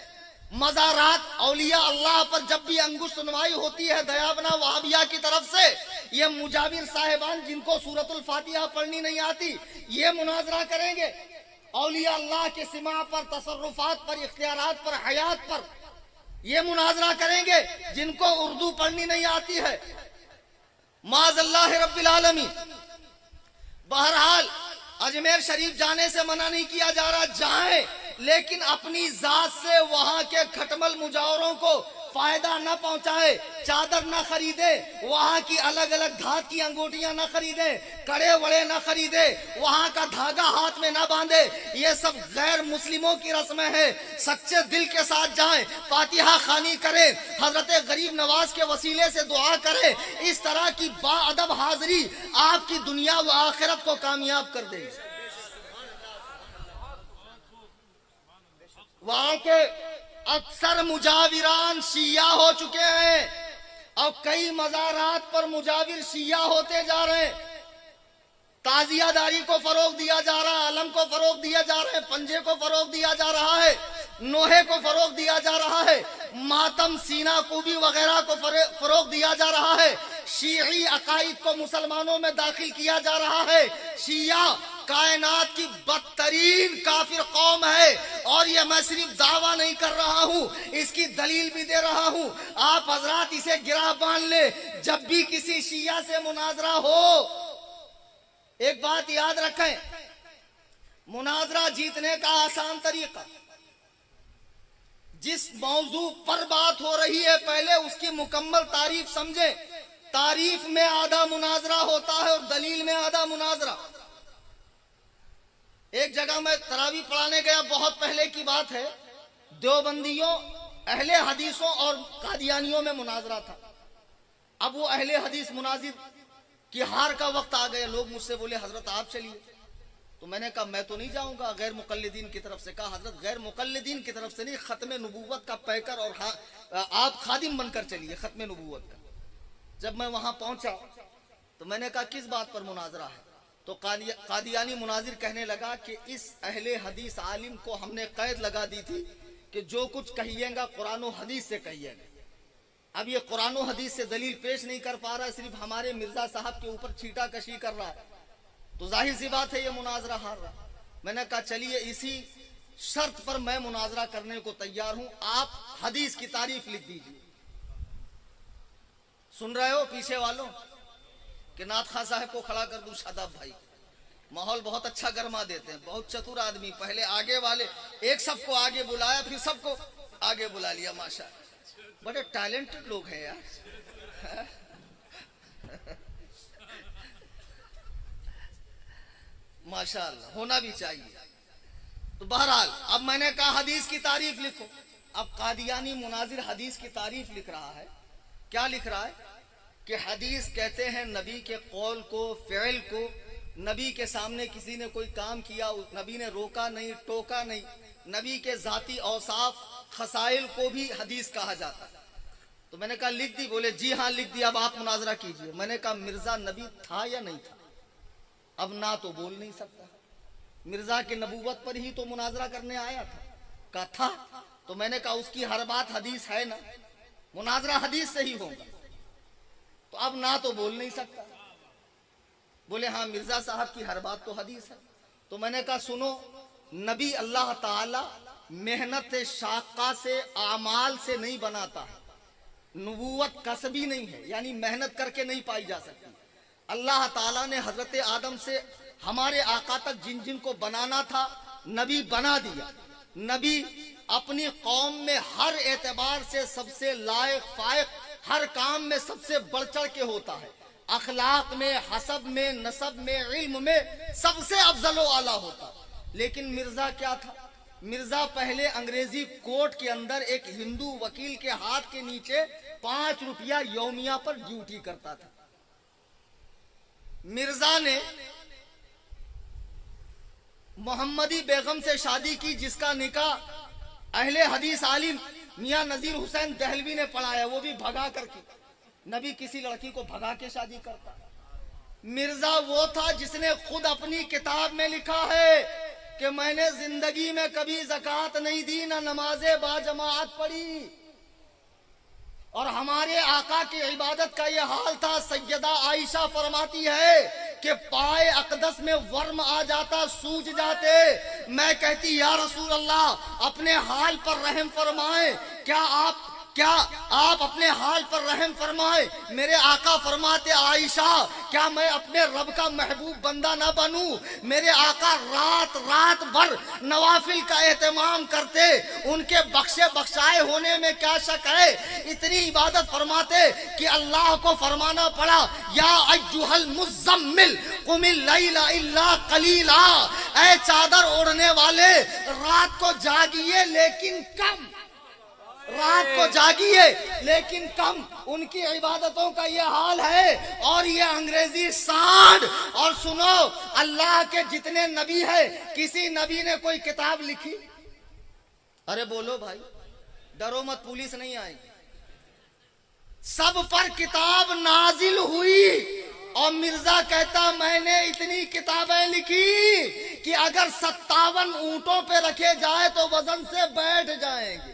मज़ारात औलिया अल्लाह पर जब भी अंगुश सुनवाई होती है दयाबना वहाबिया की तरफ से, ये मुजाविर साहिबान जिनको सूरतुल फातिहा पढ़नी नहीं आती, ये मुनाजरा करेंगे औलिया अल्लाह के सिमा पर, तसर्रुफात पर, इख्तियारात पर, हयात पर। ये मुनाजरा करेंगे जिनको उर्दू पढ़नी नहीं आती है। माज़ल्लाह रब्बिल आलमीन। बहरहाल अजमेर शरीफ जाने से मना नहीं किया जा रहा, जाएं, लेकिन अपनी जात से वहां के खटमल मुजावरों को फायदा न पहुंचाए। चादर न खरीदे, वहां की अलग अलग धात की अंगूठियां न खरीदे, कड़े वड़े न खरीदे, वहां का धागा हाथ में न बांधे। ये सब गैर मुस्लिमों की रस्में हैं। सच्चे दिल के साथ जाएं, फातिहा खानी करें, हजरत गरीब नवाज के वसीले से दुआ करें। इस तरह की बाअदब हाजिरी आपकी दुनिया व आखिरत को कामयाब कर देगी। वहां के अक्सर मुजाविरान शिया हो चुके हैं और कई मज़ारात पर मुजाविर शिया होते जा रहे हैं। ताजियादारी को फरोग दिया जा रहा है, अलम को फरोग दिया जा रहा है, पंजे को फरोग दिया जा रहा है, नोहे को फरोग दिया जा रहा है, मातम सीना कुबी वगैरह को फरोग दिया जा रहा है। शीई अकाइद को मुसलमानों में दाखिल किया जा रहा है। शिया कायनात की बदतरीन काफिर कौम है और ये मैं सिर्फ दावा नहीं कर रहा हूँ, इसकी दलील भी दे रहा हूँ। आप हजरात इसे गिरा बांध ले, जब भी किसी शिया से मुनाजरा हो, एक बात याद रखें, मुनाजरा जीतने का आसान तरीका, जिस मौजू पर बात हो रही है पहले उसकी मुकम्मल तारीफ समझे। तारीफ में आधा मुनाजरा होता है और दलील में आधा मुनाजरा। एक जगह मैं तरावी पढ़ाने गया, बहुत पहले की बात है, देवबंदियों, अहले हदीसों और कादियानियों में मुनाजरा था। अब वो अहले हदीस मुनाजिर की हार का वक्त आ गया। लोग मुझसे बोले हजरत आप चलिए, तो मैंने कहा मैं तो नहीं जाऊंगा। गैर मुकल्लिदीन की तरफ से कहा हजरत गैर मुकल्लिदीन की तरफ से नहीं, खत्म नबूवत का पैकर और आप खादिम बनकर चलिए खत्म नबूवत का। जब मैं वहां पहुंचा तो मैंने कहा किस बात पर मुनाजरा है? तो कादियानी मुनाजिर कहने लगा कि इस अहले हदीस आलिम को हमने कैद लगा दी थी कि जो कुछ कहिएगा कुरान और हदीस से कहिएगा। अब ये कुरान और हदीस से दलील पेश नहीं कर पा रहा है, सिर्फ हमारे मिर्जा साहब के ऊपर छीटा कशी कर रहा है, तो जाहिर सी बात है ये मुनाजरा हार रहा। मैंने कहा चलिए इसी शर्त पर मैं मुनाजरा करने को तैयार हूं, आप हदीस की तारीफ लिख दीजिए। सुन रहे हो पीछे वालों कि नाथ खां साहब को खड़ा कर दूं, शादाब भाई माहौल बहुत अच्छा गरमा देते हैं, बहुत चतुर आदमी। पहले आगे वाले एक सबको आगे बुलाया, फिर सबको आगे बुला लिया। माशा, बड़े टैलेंटेड लोग हैं यार। माशाअल्लाह, होना भी चाहिए। तो बहरहाल अब मैंने कहा हदीस की तारीफ लिखो। अब कादियानी मुनाजिर हदीस की तारीफ लिख रहा है। क्या लिख रहा है कि हदीस कहते हैं नबी के कौल को, फ़िल को, नबी के सामने किसी ने कोई काम किया, नबी ने रोका नहीं, टोका नहीं, नबी के जाती औसाफ खसाइल को भी हदीस कहा जाता है। तो मैंने कहा लिख दी? बोले जी हाँ लिख दिया, अब आप मुनाजरा कीजिए। मैंने कहा मिर्जा नबी था या नहीं था? अब ना तो बोल नहीं सकता, मिर्जा के नबूवत पर ही तो मुनाजरा करने आया था। कहा था? तो मैंने कहा उसकी हर बात हदीस है ना, मुनाजरा हदीस से ही होगा, तो अब ना तो बोल नहीं सकता। बोले हाँ मिर्जा साहब की हर बात तो हदीस है। तो मैंने कहा सुनो, नबी अल्लाह ताला मेहनत शाक़ा से, आमाल से नहीं बनाता है। नबूवत कसबी नहीं है, यानी मेहनत करके नहीं पाई जा सकती। अल्लाह ताला ने हजरत आदम से हमारे आका तक जिन जिन को बनाना था नबी बना दिया। नबी अपनी कौम में हर एतबार से सबसे लायक फायक, हर काम में सबसे बढ़ चढ़ के होता है। अखलाक में, हसब में, नसब में, इल्म में सबसे अफजलो आला होता। लेकिन मिर्जा क्या था? मिर्जा पहले अंग्रेजी कोर्ट के अंदर एक हिंदू वकील के हाथ के नीचे 5 रुपया यौमिया पर ड्यूटी करता था। मिर्जा ने मोहम्मदी बेगम से शादी की, जिसका निकाह अहले हदीस आलिम मियां नजीर हुसैन दहलवी ने पढ़ाया, वो भी भगा करके। नबी किसी लड़की को भगा के शादी करता? मिर्जा वो था जिसने खुद अपनी किताब में लिखा है कि मैंने जिंदगी में कभी ज़कात नहीं दी, ना नमाज़े बाजमात पढ़ी। और हमारे आका की इबादत का यह हाल था। सैयदा आयशा फरमाती है कि पाए अकदस में वर्म आ जाता, सूज जाते। मैं कहती या रसूल अल्लाह अपने हाल पर रहम फरमाए, क्या आप अपने हाल पर रहम फरमाए। मेरे आका फरमाते आयशा क्या मैं अपने रब का महबूब बंदा ना बनूं? मेरे आका रात भर नवाफिल का एहतमाम करते, उनके बख्शे बख्शाए होने में क्या शक है। इतनी इबादत फरमाते कि अल्लाह को फरमाना पड़ा या अय्युहल मुज़म्मिल कुमिल लैला इल्ला कलीला, ऐ चादर ओढ़ने वाले रात को जागिए लेकिन कम, रात को जागिए लेकिन कम। उनकी इबादतों का ये हाल है। और ये अंग्रेजी सांड। और सुनो, अल्लाह के जितने नबी है, किसी नबी ने कोई किताब लिखी? अरे बोलो भाई, डरो मत, पुलिस नहीं आएगी। सब पर किताब नाजिल हुई। और मिर्जा कहता मैंने इतनी किताबें लिखी कि अगर 57 ऊंटों पे रखे जाए तो वजन से बैठ जाएंगे।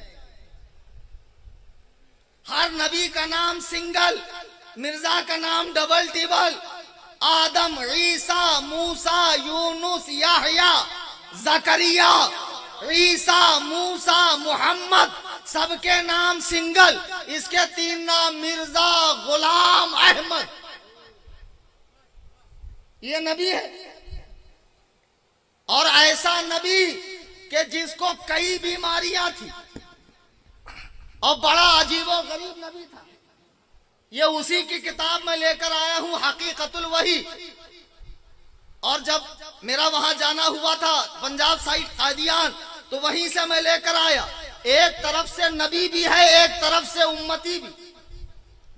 हर नबी का नाम सिंगल, मिर्जा का नाम डबल टिबल। आदम, ईसा, मूसा, यूनुस, याहया, जकरिया, ईसा, मूसा, मोहम्मद, सबके नाम सिंगल। इसके 3 नाम मिर्जा, गुलाम, अहमद। ये नबी है। और ऐसा नबी कि जिसको कई बीमारियां थी और बड़ा अजीबो गरीब नबी था। ये उसी की किताब में लेकर आया हूं, हकीकतुल वही। और जब मेरा वहां जाना हुआ था पंजाब साइड कादियान, तो वहीं से मैं लेकर आया। एक तरफ से नबी भी है, एक तरफ से उम्मती भी।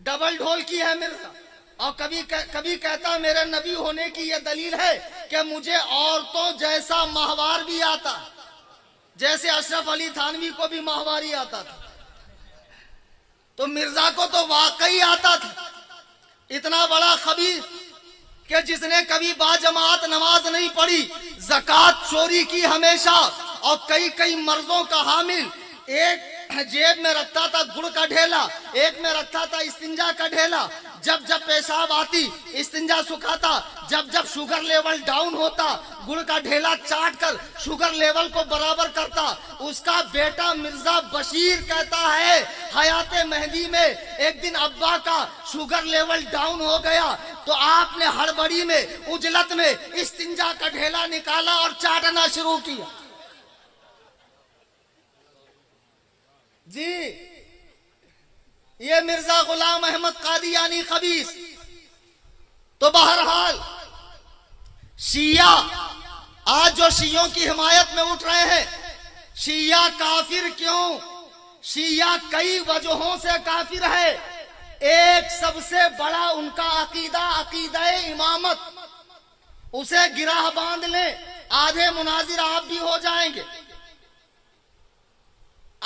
डबल ढोल की है मिर्जा। और कभी कहता मेरे नबी होने की यह दलील है कि मुझे औरतों जैसा माहवार भी आता, जैसे अशरफ अली थानवी को भी माहवारी आता था। तो मिर्जा को तो वाकई आता था। इतना बड़ा खबीर कि जिसने कभी बाजमात नमाज नहीं पढ़ी, ज़कात चोरी की हमेशा, और कई मर्जों का हामिल। एक जेब में रखता था गुड़ का ढेला, एक में रखता था इस्तिंजा का ढेला। जब जब पेशाब आती इस्तिंजा सुखाता, जब शुगर लेवल डाउन होता गुड़ का ढेला चाट कर शुगर लेवल को बराबर करता। उसका बेटा मिर्जा बशीर कहता है हयाते मेहदी में एक दिन अब्बा का शुगर लेवल डाउन हो गया, तो आपने हड़बड़ी में, उजलत में इस्तिंजा का ढेला निकाला और चाटना शुरू किया। जी, ये मिर्जा गुलाम अहमद कादियानी खबीस। तो बहरहाल शिया आज जो शियों की हिमायत में उठ रहे हैं, शिया काफिर क्यों? शिया कई वजहों से काफिर है। एक सबसे बड़ा उनका अकीदा, अकीदा इमामत। उसे गिराह बांध ले, आधे मुनाजिर आप भी हो जाएंगे।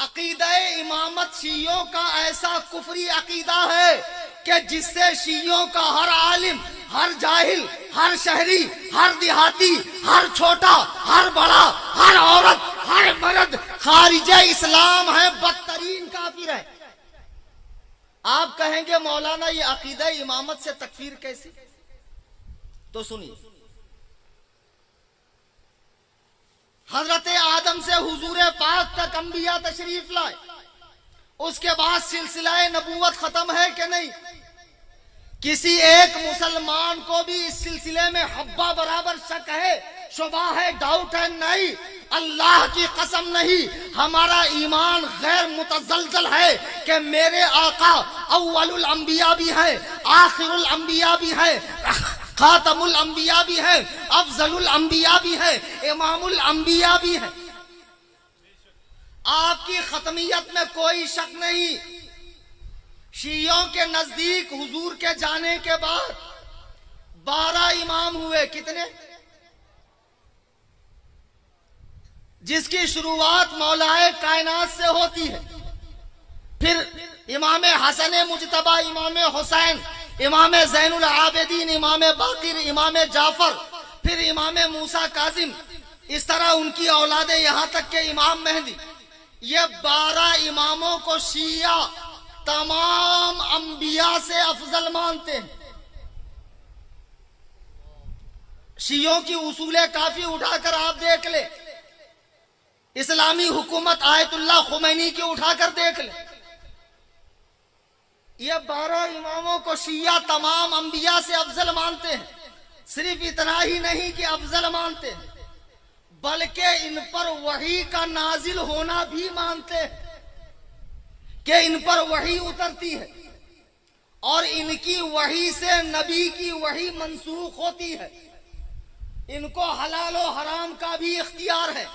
अकीदा इमामत शियों का ऐसा कुफरी अकीदा है कि जिससे शियों का हर आलिम, हर जाहिल, हर शहरी, हर देहाती, हर छोटा, हर बड़ा, हर औरत, हर मर्द खारिजे इस्लाम है, बदतरीन काफिर है। आप कहेंगे मौलाना ये अकीदा इमामत से तकफीर कैसी? तो सुनिए, हजरत आदम से हुजूर पाक तक अंबिया तशरीफ लाए, उसके बाद सिलसिला नबूवत खत्म है कि नहीं? किसी एक मुसलमान को भी इस सिलसिले में हब्बा बराबर शक है, शुबा है, डाउट है? नहीं, अल्लाह की कसम नहीं, हमारा ईमान गैर मुतजलजल है कि मेरे आका अव्वलुल अंबिया भी है, आखिरुल अंबिया भी है, खातमुल अंबिया भी है, अफजलुल अंबिया भी है, इमामुल अंबिया भी है। आपकी खत्मियत में कोई शक नहीं। शियों के नजदीक हुजूर के जाने के बाद 12 इमाम हुए। कितने? जिसकी शुरुआत मौलाए कायनात से होती है, फिर इमाम हसन मुजतबा, इमाम हुसैन, इमाम ज़ैनुल आबिदीन, इमाम बाकिर, इमाम जाफर, फिर इमाम मूसा काजिम, इस तरह उनकी औलादे यहां तक के इमाम मेहदी। ये 12 इमामों को शिया तमाम अंबिया से अफजल मानते हैं। शियों की उसूले काफी उठाकर आप देख ले, इस्लामी हुकूमत आयतुल्लाह खुमैनी की उठाकर देख ले। ये 12 इमामों को शिया तमाम अंबिया से अफजल मानते हैं। सिर्फ इतना ही नहीं कि अफजल मानते हैं, बल्कि इन पर वही का नाजिल होना भी मानते हैं कि इन पर वही उतरती है और इनकी वही से नबी की वही मंसूख होती है। इनको हलाल और हराम का भी इख्तियार है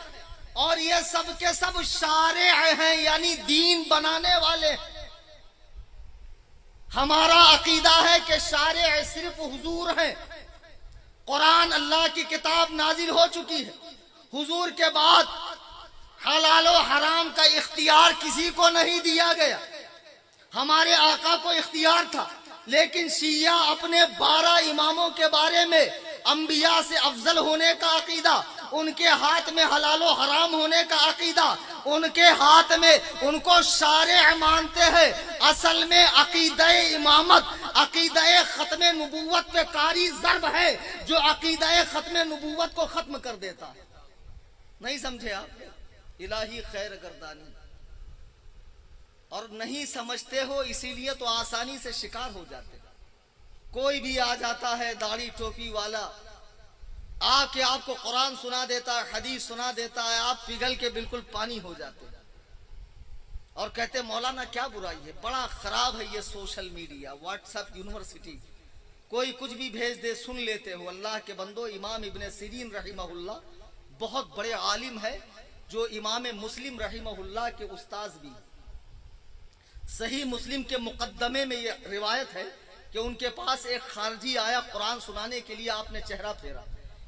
और ये सब के सब शारे हैं, यानी दीन बनाने वाले। हमारा अकीदा है कि शारे सिर्फ हुजूर हैं। कुरान अल्लाह की किताब नाजिल हो चुकी है, हुजूर के बाद हलाल और हराम का इख्तियार किसी को नहीं दिया गया। हमारे आका को इख्तियार था, लेकिन शिया अपने 12 इमामों के बारे में अंबिया से अफजल होने का अकीदा, उनके हाथ में हलाल और हराम होने का अकीदा, उनके हाथ में उनको शारे मानते हैं। असल में अकीदे इमामत अकीदे खत्म नबूवत पे कारी ज़र्ब है, जो अकीदे खत्म नबूवत को खत्म कर देता है। नहीं समझे आप? इलाही खैर गर्दानी। और नहीं समझते हो, इसीलिए तो आसानी से शिकार हो जाते। कोई भी आ जाता है दाढ़ी टोपी वाला, आके आपको कुरान सुना देता है, हदीस सुना देता है, आप पिघल के बिल्कुल पानी हो जाते हैं और कहते मौलाना क्या बुराई है, बड़ा खराब है ये सोशल मीडिया, व्हाट्सएप यूनिवर्सिटी, कोई कुछ भी भेज दे सुन लेते हो। अल्लाह के बंदो, इमाम इब्ने सीरीन रहिमहुल्लाह बहुत बड़े आलिम है, जो इमाम मुस्लिम रहिमहुल्लाह के उस्ताद भी। सही मुस्लिम के मुकद्दमे में ये रिवायत है कि उनके पास एक खारजी आया कुरान सुनाने के लिए, आपने चेहरा फेरा।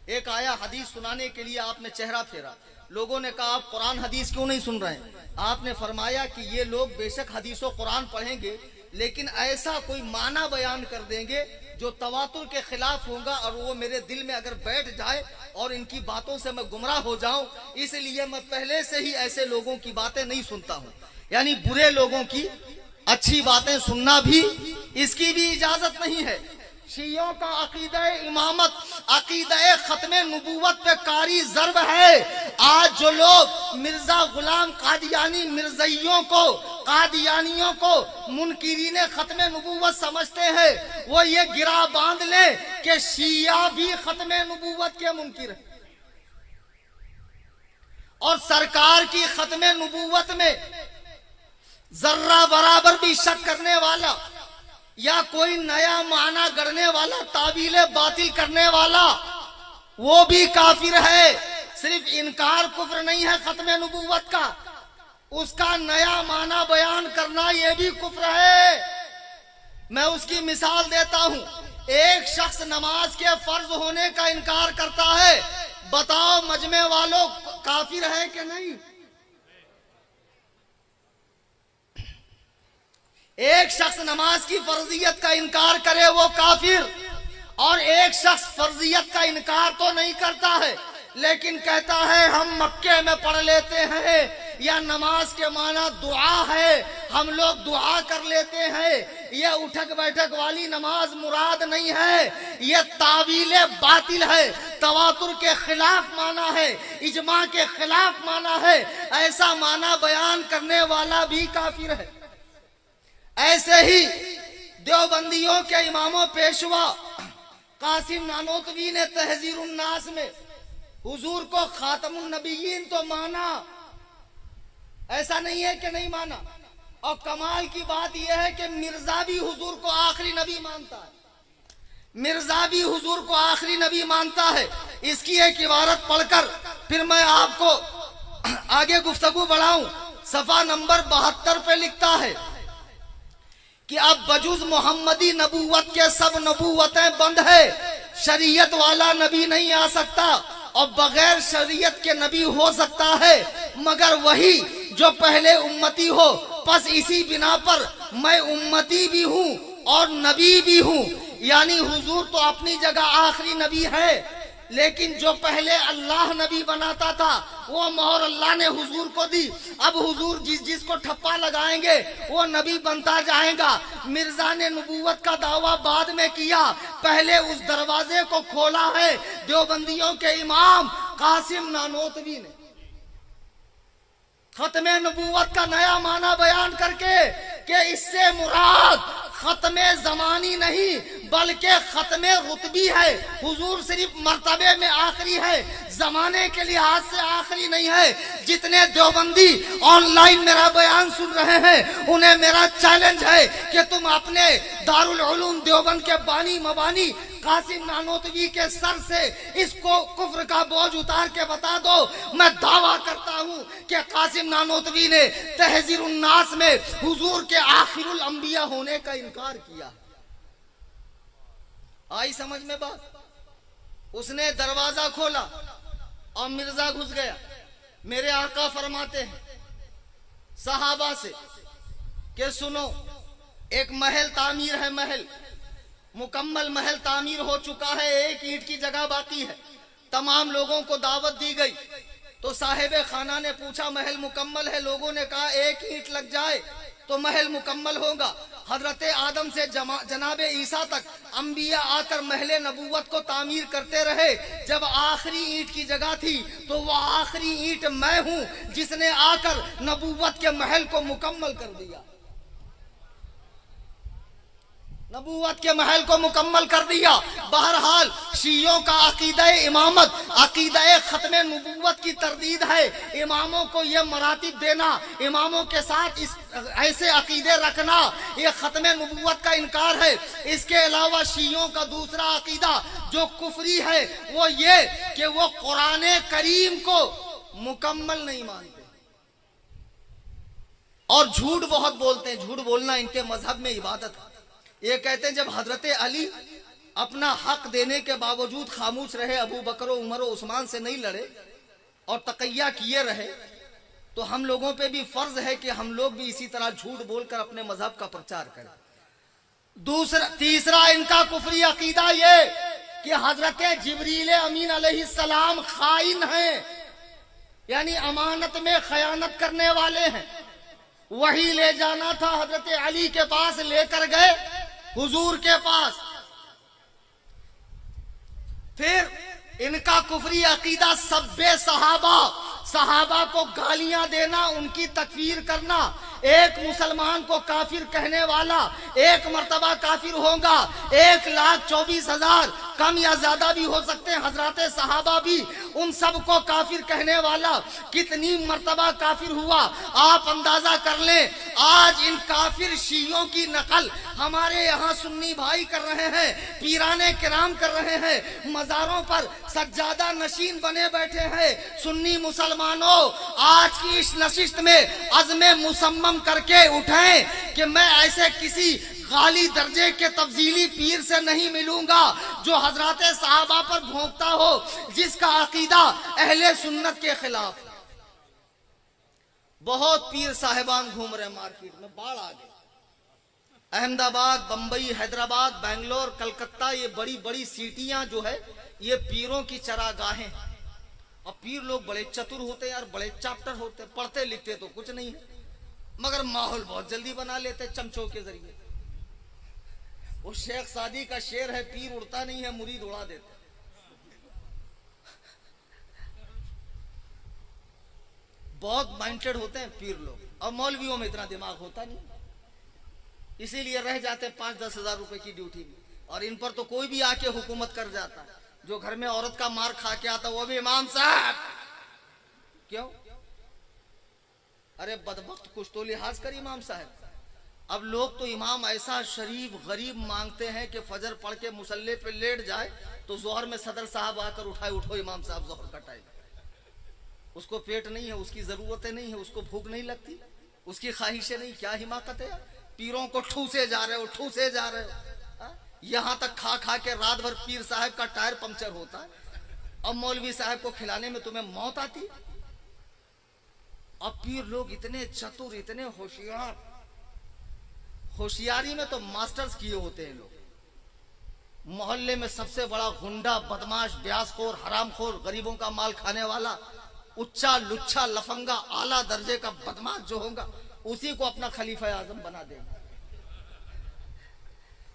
एक आया हदीस सुनाने के लिए, आपने चेहरा फेरा। लोगों ने कहा आप कुरान हदीस क्यों नहीं सुन रहे हैं? आपने फरमाया कि ये लोग बेशक हदीसों कुरान पढ़ेंगे, लेकिन ऐसा कोई माना बयान कर देंगे जो तवातुर के खिलाफ होगा और वो मेरे दिल में अगर बैठ जाए और इनकी बातों से मैं गुमराह हो जाऊं, इसलिए मैं पहले से ही ऐसे लोगों की बातें नहीं सुनता हूं। यानी बुरे लोगों की अच्छी बातें सुनना भी, इसकी भी इजाजत नहीं है। शियों का अकीदा इमामत अकीदा खत्म नबूवत पे कारी ज़र्ब है। आज जो लोग मिर्जा गुलाम कादियानी मिर्जइयों को, कादियानियों को मुनकिरीने खत्म नबूवत समझते हैं, वो ये गिरा बांध ले कि शिया भी खत्म नबूवत के मुनकिर है और सरकार की खत्म नबूवत में जर्रा बराबर भी शक करने वाला या कोई नया माना गढ़ने वाला, ताबीले बातिल करने वाला, वो भी काफिर है। सिर्फ इनकार कुफ्र नहीं है खत्म नबूवत का, उसका नया माना बयान करना ये भी कुफ्र है। मैं उसकी मिसाल देता हूं। एक शख्स नमाज के फर्ज होने का इनकार करता है, बताओ मजमे वालों काफिर है कि नहीं? एक शख्स नमाज की फर्जियत का इनकार करे वो काफिर, और एक शख्स फर्जियत का इनकार तो नहीं करता है लेकिन कहता है हम मक्के में पढ़ लेते हैं, या नमाज के माना दुआ है, हम लोग दुआ कर लेते हैं, ये उठक बैठक वाली नमाज मुराद नहीं है, ये तावीले बातिल है, तवातुर के खिलाफ माना है, इजमा के खिलाफ माना है, ऐसा माना बयान करने वाला भी काफिर है। ऐसे ही देवबंदियों के इमामों पेशवा कासिम नानोतवी ने तहजीरुन नास में हुजूर को खातमुन नबीयीन तो माना, ऐसा नहीं है कि नहीं माना। और कमाल की बात यह है कि मिर्जा भी हुजूर को आखिरी नबी मानता है, मिर्जा भी हुजूर को आखिरी नबी मानता है। इसकी एक इबारत पढ़कर फिर मैं आपको आगे गुफ्तगू बढ़ाऊं। सफा नंबर 72 पे लिखता है कि अब बजुज मोहम्मदी नबूवत के सब नबूवतें बंद है, शरीयत वाला नबी नहीं आ सकता और बगैर शरीयत के नबी हो सकता है मगर वही जो पहले उम्मती हो। बस इसी बिना पर मैं उम्मती भी हूँ और नबी भी हूँ, यानी हुजूर तो अपनी जगह आखिरी नबी है, लेकिन जो पहले अल्लाह नबी बनाता था वो मोहर अल्लाह ने हुजूर को दी। अब हुजूर जिसको ठप्पा लगाएंगे वो नबी बनता जाएगा। मिर्जा ने नबूवत का दावा बाद में किया, पहले उस दरवाजे को खोला है देवबंदियों के इमाम कासिम नानोतवी ने। खत्मे नबूवत का नया माना बयान करके कि इससे मुराद खत्मे जमानी नहीं बल्कि खत्मे रुतबी है। हुजूर सिर्फ मर्तबे में आखिरी है, जमाने के लिहाज से आखिरी नहीं है। जितने देवबंदी ऑनलाइन मेरा बयान सुन रहे हैं उन्हें मेरा चैलेंज है कि तुम अपने दारुल उलूम देवबंद के बानी मबानी कासिम नानोतवी के सर से इसको कुफ्र का बोझ उतार के बता दो। मैं दावा करता हूँ कि कासिम नानोतवी ने तहजीरुन नास में हुजूर के आखिरुल अंबिया होने का इनकार किया। आई समझ में बात? उसने दरवाजा खोला और मिर्जा घुस गया। मेरे आका फरमाते हैं सहाबा से कि सुनो, एक महल तामीर है, महल मुकम्मल महल तामीर हो चुका है, एक ईंट की जगह बाकी है। तमाम लोगों को दावत दी गई तो साहिब खाना ने पूछा महल मुकम्मल है? लोगों ने कहा एक ईंट लग जाए तो महल मुकम्मल होगा। हजरत आदम से जनाबे ईसा तक अंबिया आकर महल नबूवत को तामीर करते रहे। जब आखिरी ईंट की जगह थी तो वो आखिरी ईंट मैं हूं जिसने आकर नबूवत के महल को मुकम्मल कर दिया, नबूवत के महल को मुकम्मल कर दिया। बहरहाल शियों का अकीदा इमामत अकीदा खत्मे नबूवत की तरदीद है। इमामों को ये मरातिब देना, इमामों के साथ इस ऐसे अकीदे रखना, ये खत्मे नबूवत का इनकार है। इसके अलावा शियों का दूसरा अकीदा जो कुफरी है वो ये कि वो कुरान करीम को मुकम्मल नहीं मानते और झूठ बहुत बोलते हैं। झूठ बोलना इनके मजहब में इबादत है। ये कहते हैं जब हजरत अली अपना हक देने के बावजूद खामोश रहे, अबू बकर उमर उस्मान से नहीं लड़े और तकैया किए रहे, तो हम लोगों पे भी फर्ज है कि हम लोग भी इसी तरह झूठ बोलकर अपने मजहब का प्रचार करें। तीसरा इनका कुफरी अकीदा ये कि हजरत जिब्रील अमीन अलैहिस्सलाम खाइन हैं, यानी अमानत में खयानत करने वाले हैं। वही ले जाना था हजरत अली के पास, लेकर गए हुजूर के पास। फिर इनका कुफरी अकीदा सब्बे सहाबा, सहाबा को गालियां देना, उनकी तकफीर करना। एक मुसलमान को काफिर कहने वाला एक मर्तबा काफिर होगा, 1,24,000 कम या ज्यादा भी हो सकते हैं हजरत सहाबा भी, उन सब को काफिर कहने वाला कितनी मर्तबा काफिर हुआ आप अंदाजा कर लें। आज इन काफिर शियों की नकल हमारे यहाँ सुन्नी भाई कर रहे हैं, पीराने किराम कर रहे हैं, मजारों पर सज्जादा नशीन बने बैठे हैं। सुन्नी मुसलमानों, आज की इस नशिस्त में अज़्मे मुसम्मम करके उठें कि मैं ऐसे किसी गाली दर्जे के तब्दीली पीर से नहीं मिलूंगा जो हजरत साहबा पर भोंकता हो, जिसका अकीदा अहले सुन्नत के खिलाफ। बहुत पीर साहिबान घूम रहे मार्केट में, बाढ़ आ गई। अहमदाबाद, बंबई, हैदराबाद, बेंगलोर, कलकत्ता, ये बड़ी बड़ी सिटियां जो है ये पीरों की चरागाहें। और पीर लोग बड़े चतुर होते हैं यार, बड़े चैप्टर होते हैं, पढ़ते लिखते तो कुछ नहीं है, मगर माहौल बहुत जल्दी बना लेते चमचों के जरिए। वो शेख सादी का शेर है, पीर उड़ता नहीं है मुरीद उड़ा देते। बहुत माइंडेड होते हैं पीर लोग, और मौलवियों में इतना दिमाग होता नहीं, इसीलिए रह जाते 5-10 हजार रुपए की ड्यूटी में। और इन पर तो कोई भी आके हुकूमत कर जाता है। जो घर में औरत का मार खा के आता वो भी इमाम साहब, क्यों? अरे बदबख्त, कुछ तो लिहाज कर इमाम साहब। अब लोग तो इमाम ऐसा शरीफ गरीब मांगते हैं कि फजर पढ़ के मुसल्ले पे लेट जाए तो जोहर में सदर साहब आकर उठाए, उठो इमाम साहब जोहर का टाइम। उसको पेट नहीं है, उसकी जरूरतें नहीं है, उसको भूख नहीं लगती, उसकी ख्वाहिशें नहीं, क्या हिमाकत है। पीरों को ठूसे जा रहे हो, ठूसे जा रहे हो। यहां तक खा खा के रात भर पीर साहब का टायर पंक्चर होता है, अब मौलवी साहब को खिलाने में तुम्हें मौत आती। अब पीर लोग इतने चतुर, इतने होशियार, होशियारी में तो मास्टर्स किए होते हैं लोग। मोहल्ले में सबसे बड़ा गुंडा, बदमाश, ब्यासखोर, हरामखोर, गरीबों का माल खाने वाला, उच्चा लुच्चा लफंगा, आला दर्जे का बदमाश जो होगा उसी को अपना खलीफा आजम बना देंगे,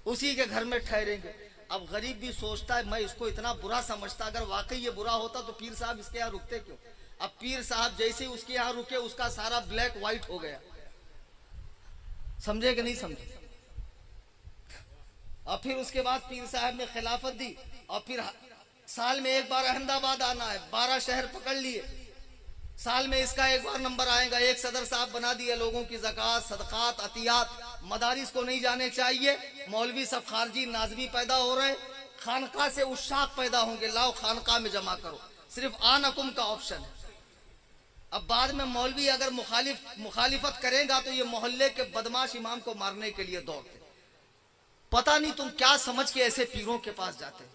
उसी के घर में ठहरेंगे। अब गरीब भी सोचता है मैं इसको इतना बुरा समझता, अगर वाकई ये बुरा होता तो पीर साहब इसके यहाँ रुकते क्यों। अब पीर साहब जैसे ही उसके यहाँ रुके उसका सारा ब्लैक व्हाइट हो गया। समझे कि नहीं समझे? और फिर उसके बाद पीर साहब ने खिलाफत दी और फिर साल में एक बार अहमदाबाद आना है, 12 शहर पकड़ लिए, साल में इसका एक बार नंबर आएगा। एक सदर साहब बना दिए, लोगों की ज़कात, सदकात, अतियात, मदारिस को नहीं जाने चाहिए। मौलवी सब खारजी नाजबी पैदा हो रहे, खानका से उशाक पैदा होंगे, लाओ खानका में जमा करो, सिर्फ आनकुम का ऑप्शन है। अब बाद में मौलवी अगर मुखालिफत करेगा तो ये मोहल्ले के बदमाश इमाम को मारने के लिए दौड़ते। पता नहीं तुम क्या समझ के ऐसे पीरों के पास जाते।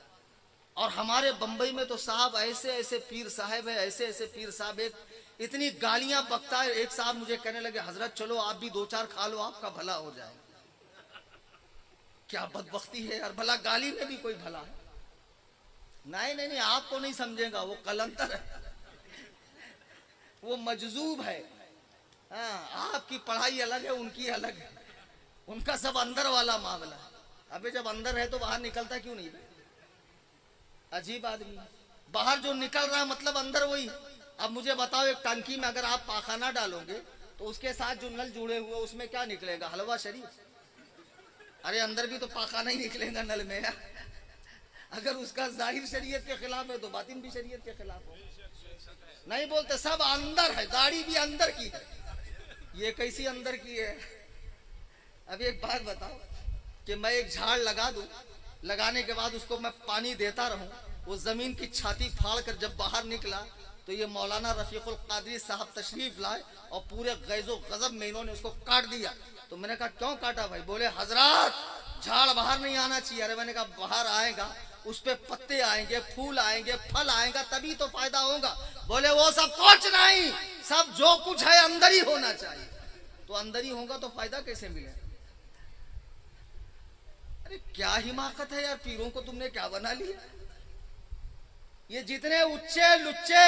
और हमारे बंबई में तो साहब ऐसे ऐसे पीर साहब है, ऐसे ऐसे पीर साहब, एक इतनी गालियां बकता है। एक साहब मुझे कहने लगे, हजरत चलो आप भी 2-4 खा लो, आपका भला हो जाए। क्या बदबख्ती है यार, भला गाली में भी कोई भला है? नहीं नहीं नहीं, आपको नहीं समझेगा, वो कलंतर है, वो मजजूब है। आपकी पढ़ाई अलग है, उनकी अलग है, उनका सब अंदर वाला मामला है। अबे जब अंदर है तो बाहर निकलता क्यों नहीं? अजीब आदमी, बाहर जो निकल रहा है मतलब अंदर वही। अब मुझे बताओ, एक टंकी में अगर आप पाखाना डालोगे तो उसके साथ जो नल जुड़े हुए उसमें क्या निकलेगा? हलवा शरीफ। अरे अंदर भी तो पाखाना ही निकलेगा नल में यार। अगर उसका जाहिर शरीयत के खिलाफ है तो बातिन भी शरीयत के खिलाफ हो। नहीं बोलते, सब अंदर है, दाढ़ी भी अंदर की है। ये कैसी अंदर की है? अब एक बात बताओ कि मैं एक झाड़ लगा दूं, लगाने के बाद उसको मैं पानी देता रहूं, वो जमीन की छाती फाड़ कर जब बाहर निकला तो ये मौलाना रफीकुल कादरी साहब तशरीफ लाए और पूरे गैज़ो गजब में इन्होंने उसको काट दिया। तो मैंने कहा क्यों काटा भाई? बोले हजरत झाड़ बाहर नहीं आना चाहिए। अरे मैंने कहा बाहर आएगा, उस पे पत्ते आएंगे, फूल आएंगे, फल आएगा, तभी तो फायदा होगा। बोले वो सब कुछ नहीं, सब जो कुछ है अंदर ही होना चाहिए। तो अंदर ही होगा तो फायदा कैसे मिलेगा? अरे क्या हिमाकत है यार, पीरों को तुमने क्या बना लिया? ये जितने उच्चे लुच्चे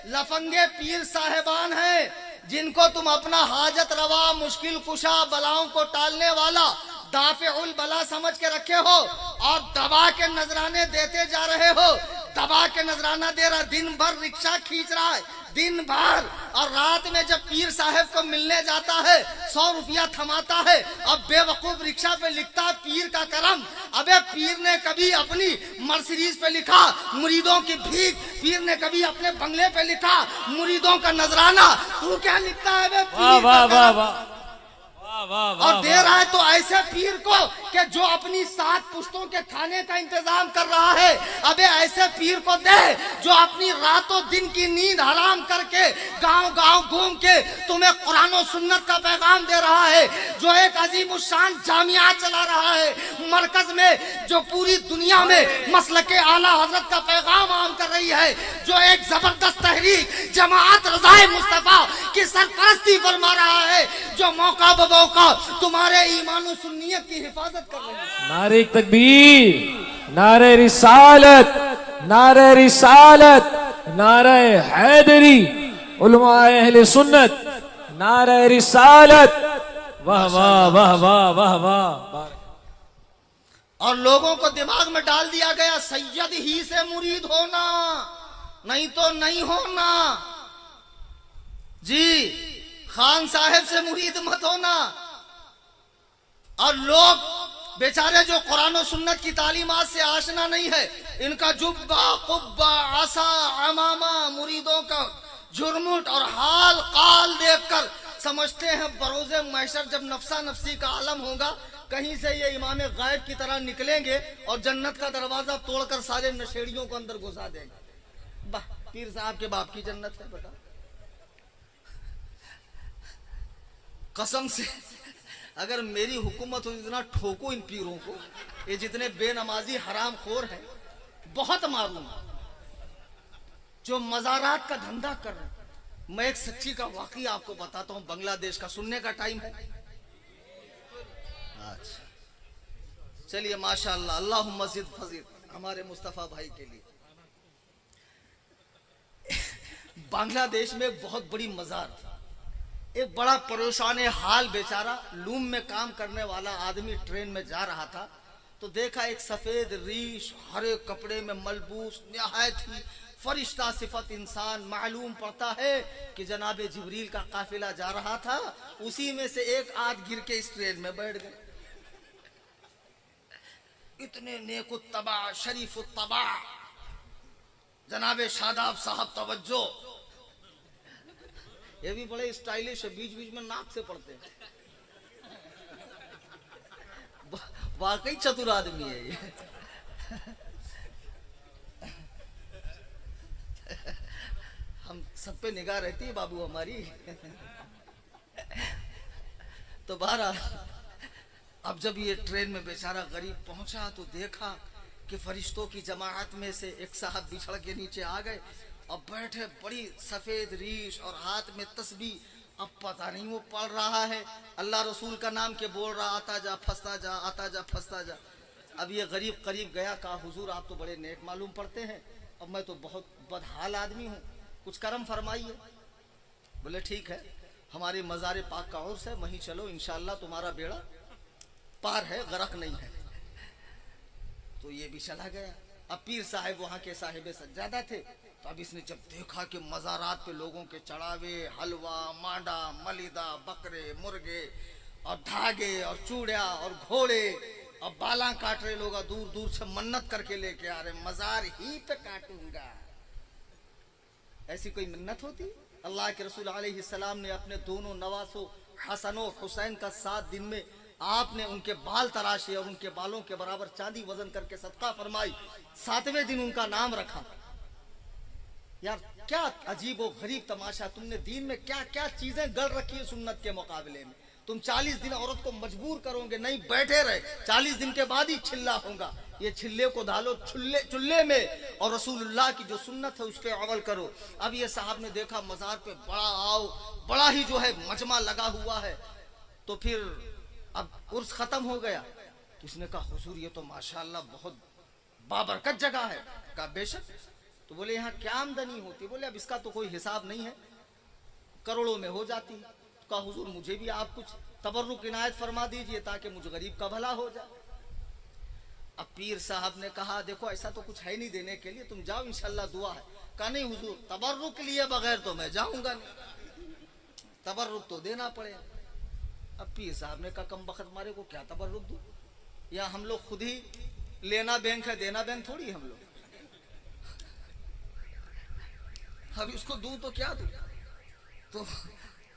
लफंगे पीर साहेबान हैं, जिनको तुम अपना हाजत रवा, मुश्किल कुशा, बलाओं को टालने वाला, दाफिउल बला समझ के रखे हो और दबा के नजराने देते जा रहे हो, दबा के नजराना दे रहा, दिन भर रिक्शा खींच रहा है, दिन भर, और रात में जब पीर साहब को मिलने जाता है 100 रुपया थमाता है। अब बेवकूफ रिक्शा पे लिखता है पीर का करम। अबे पीर ने कभी अपनी मर्सिडीज पे लिखा मुरीदों की भीख, पीर ने कभी अपने बंगले पे लिखा मुरीदों का नजराना, तू क्या लिखता है बे? वाह वाह वाह वाह। और दे रहा है तो ऐसे पीर को कि जो अपनी 7 पुश्तों के खाने का इंतजाम कर रहा है। अबे ऐसे पीर को दे जो अपनी रातों दिन की नींद हराम करके गांव गांव घूम के तुम्हें कुरान और सुन्नत का पैगाम दे रहा है, जो एक अजीम शान जामिया चला रहा है मरकज में, जो पूरी दुनिया में मसलके आला हजरत का पैगाम आम कर रही है, जो एक जबरदस्त तहरीक जमात रज़ाए मुस्तफा की सरपरस्ती फरमा रहा है, जो मौका बमौका मौका तुम्हारे ईमान और सुन्नियत की हिफाजत कर रहे हैं। नारे तकबीर, नारे रिसालत, नारे रिसालत, नारे हैदरी, उलमाए अहले सुन्नत, नारे रिसालत। वाह वाह वाह वाह वाह वाह। और लोगों को दिमाग में डाल दिया गया सैयद ही से मुरीद होना, नहीं तो नहीं होना जी, खान साहब से मुरीद मत होना। और लोग बेचारे जो कुरान और सुन्नत की तालीमात से आशना नहीं है, इनका जुब्बा कुब्बा आसा अमामा मुरीदों का जुर्मुट और हाल काल देखकर समझते हैं बरोज़े महशर जब नफसा नफसी का आलम होगा, कहीं से ये इमाम गायब की तरह निकलेंगे और जन्नत का दरवाजा तोड़कर सारे नशेड़ियों को अंदर घुसा देंगे। वाह, पीर साहब के बाप की जन्नत है बता। कसम से अगर मेरी हुकूमत हो इतना ठोको इन पीरों को, ये जितने बेनमाजी हराम खोर हैं, बहुत मालूम जो मज़ारात का धंधा कर रहे हैं। मैं एक सच्ची का वाकई आपको बताता हूं, बांग्लादेश का। सुनने का टाइम है? अच्छा चलिए, माशाअल्लाह, अल्लाह मस्जिद फजील हमारे मुस्तफा भाई के लिए। बांग्लादेश में एक बहुत बड़ी मजार थी। एक बड़ा परेशान हाल बेचारा लूम में काम करने वाला आदमी ट्रेन में जा रहा था, तो देखा एक सफेद रीश हरे कपड़े में मलबूस निहायत ही फरिश्ता सिफत इंसान। मालूम पड़ता है कि जनाबे जिब्रील का काफिला जा रहा था, उसी में से एक आध गिर के इस ट्रेन में बैठ गए। इतने नेकुत्तबा शरीफुत्तबा जनाबे शादाब साहब तवज्जो, ये भी बड़े स्टाइलिश है, बीच बीच में नाक से पढ़ते हैं। वाकई चतुर आदमी है ये। हम सब पे निगाह रहती है बाबू हमारी। तो बहरहाल अब जब ये ट्रेन में बेचारा गरीब पहुंचा तो देखा कि फरिश्तों की जमात में से एक साहब बिछड़ के नीचे आ गए और बैठे, बड़ी सफेद रीश और हाथ में तस्बीह। अब पता नहीं वो पढ़ रहा है अल्लाह रसूल का नाम के बोल रहा, आता जा फंसता जा, आता जा फंसता जा। अब ये गरीब करीब गया, कहा हुजूर आप तो बड़े नेक मालूम पड़ते हैं, अब मैं तो बहुत बदहाल आदमी हूँ, कुछ करम फरमाइए। बोले ठीक है, हमारे मज़ार पाक का उर्स है, वहीं चलो, इंशाअल्लाह तुम्हारा बेड़ा पार है, गरक नहीं है। तो ये भी चला गया। अब पीर साहब वहाँ के साहिब सज्जादा थे, तो अब इसने जब देखा कि मज़ारात पे लोगों के चढ़ावे, हलवा, मांडा, मलिदा, बकरे, मुर्गे और धागे और चूड़िया और घोड़े और बाला काट रहे लोग, दूर दूर से मन्नत करके लेके आ रहे, मज़ार ही पे काटूंगा। ऐसी कोई मिन्नत होती? अल्लाह के रसूल अलैहिस्सलाम ने अपने दोनों नवासों हसन और हुसैन का 7 दिन में आपने उनके बाल तराशे और उनके बालों के बराबर चांदी वजन करके सदका फरमाई। 7वें दिन उनका नाम रखा। यार क्या अजीब और गरीब तमाशा, तुमने दीन में क्या क्या चीजें गढ़ रखी है सुन्नत के मुकाबले में। तुम 40 दिन औरत को मजबूर करोगे, नहीं बैठे रहे, 40 दिन के बाद ही छिल्ला होगा। ये छिल्ले को डालो चुल्ले में और रसूलुल्लाह की जो सुन्नत है उस पर अमल करो। अब ये साहब ने देखा मजार पे बड़ा ही जो है मजमा लगा हुआ है, तो फिर अब उर्स खत्म हो गया। तो इसने कहा हुजूर ये तो माशाअल्लाह बहुत बाबरकत जगह है। कहा बेशक। तो बोले यहाँ क्या आमदनी होती? बोले अब इसका तो कोई हिसाब नहीं है, करोड़ों में हो जाती। तो कहा हुजूर मुझे भी आप कुछ तबर्रुक इनायत फरमा दीजिए ताकि मुझ गरीब का भला हो जाए। अब पीर साहब ने कहा देखो ऐसा तो कुछ है नहीं देने के लिए, तुम जाओ इंशाल्लाह दुआ है। कहा नहीं हुजूर तबर्रुक के लिए बगैर तो मैं जाऊंगा नहीं, तबर्रुक तो देना पड़ेगा। अब पीर साहब ने कहा कम बखत मारे को क्या तबर्रुक दूं, या हम लोग खुद ही लेना बैंक है देना बैंक थोड़ी हम लोग, अब इसको दूं तो क्या दूं। तो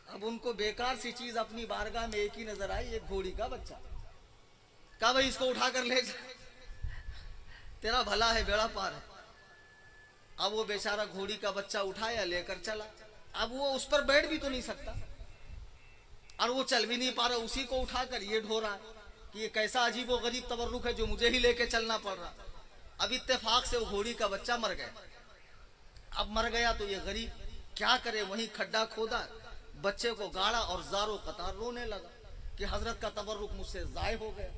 अब उनको बेकार सी चीज अपनी बारगाह में एक ही नजर आई, एक घोड़ी का बच्चा। कहा भाई इसको उठा कर ले जा, तेरा भला है बेड़ा पार है। अब वो बेचारा घोड़ी का बच्चा उठाया लेकर चला। अब वो उस पर बैठ भी तो नहीं सकता और वो चल भी नहीं पा रहा, उसी को उठाकर ये ढो रहा है कि ये कैसा अजीब व गरीब तबर्रुक है जो मुझे ही लेके चलना पड़ रहा। अब इत्तेफाक से वो घोड़ी का बच्चा मर गया। अब मर गया तो ये गरीब क्या करे, वहीं खड्डा खोदा, बच्चे को गाड़ा और जारो कतार रोने लगा। कि हजरत का तबर्रुक मुझसे ज़ाय हो गया।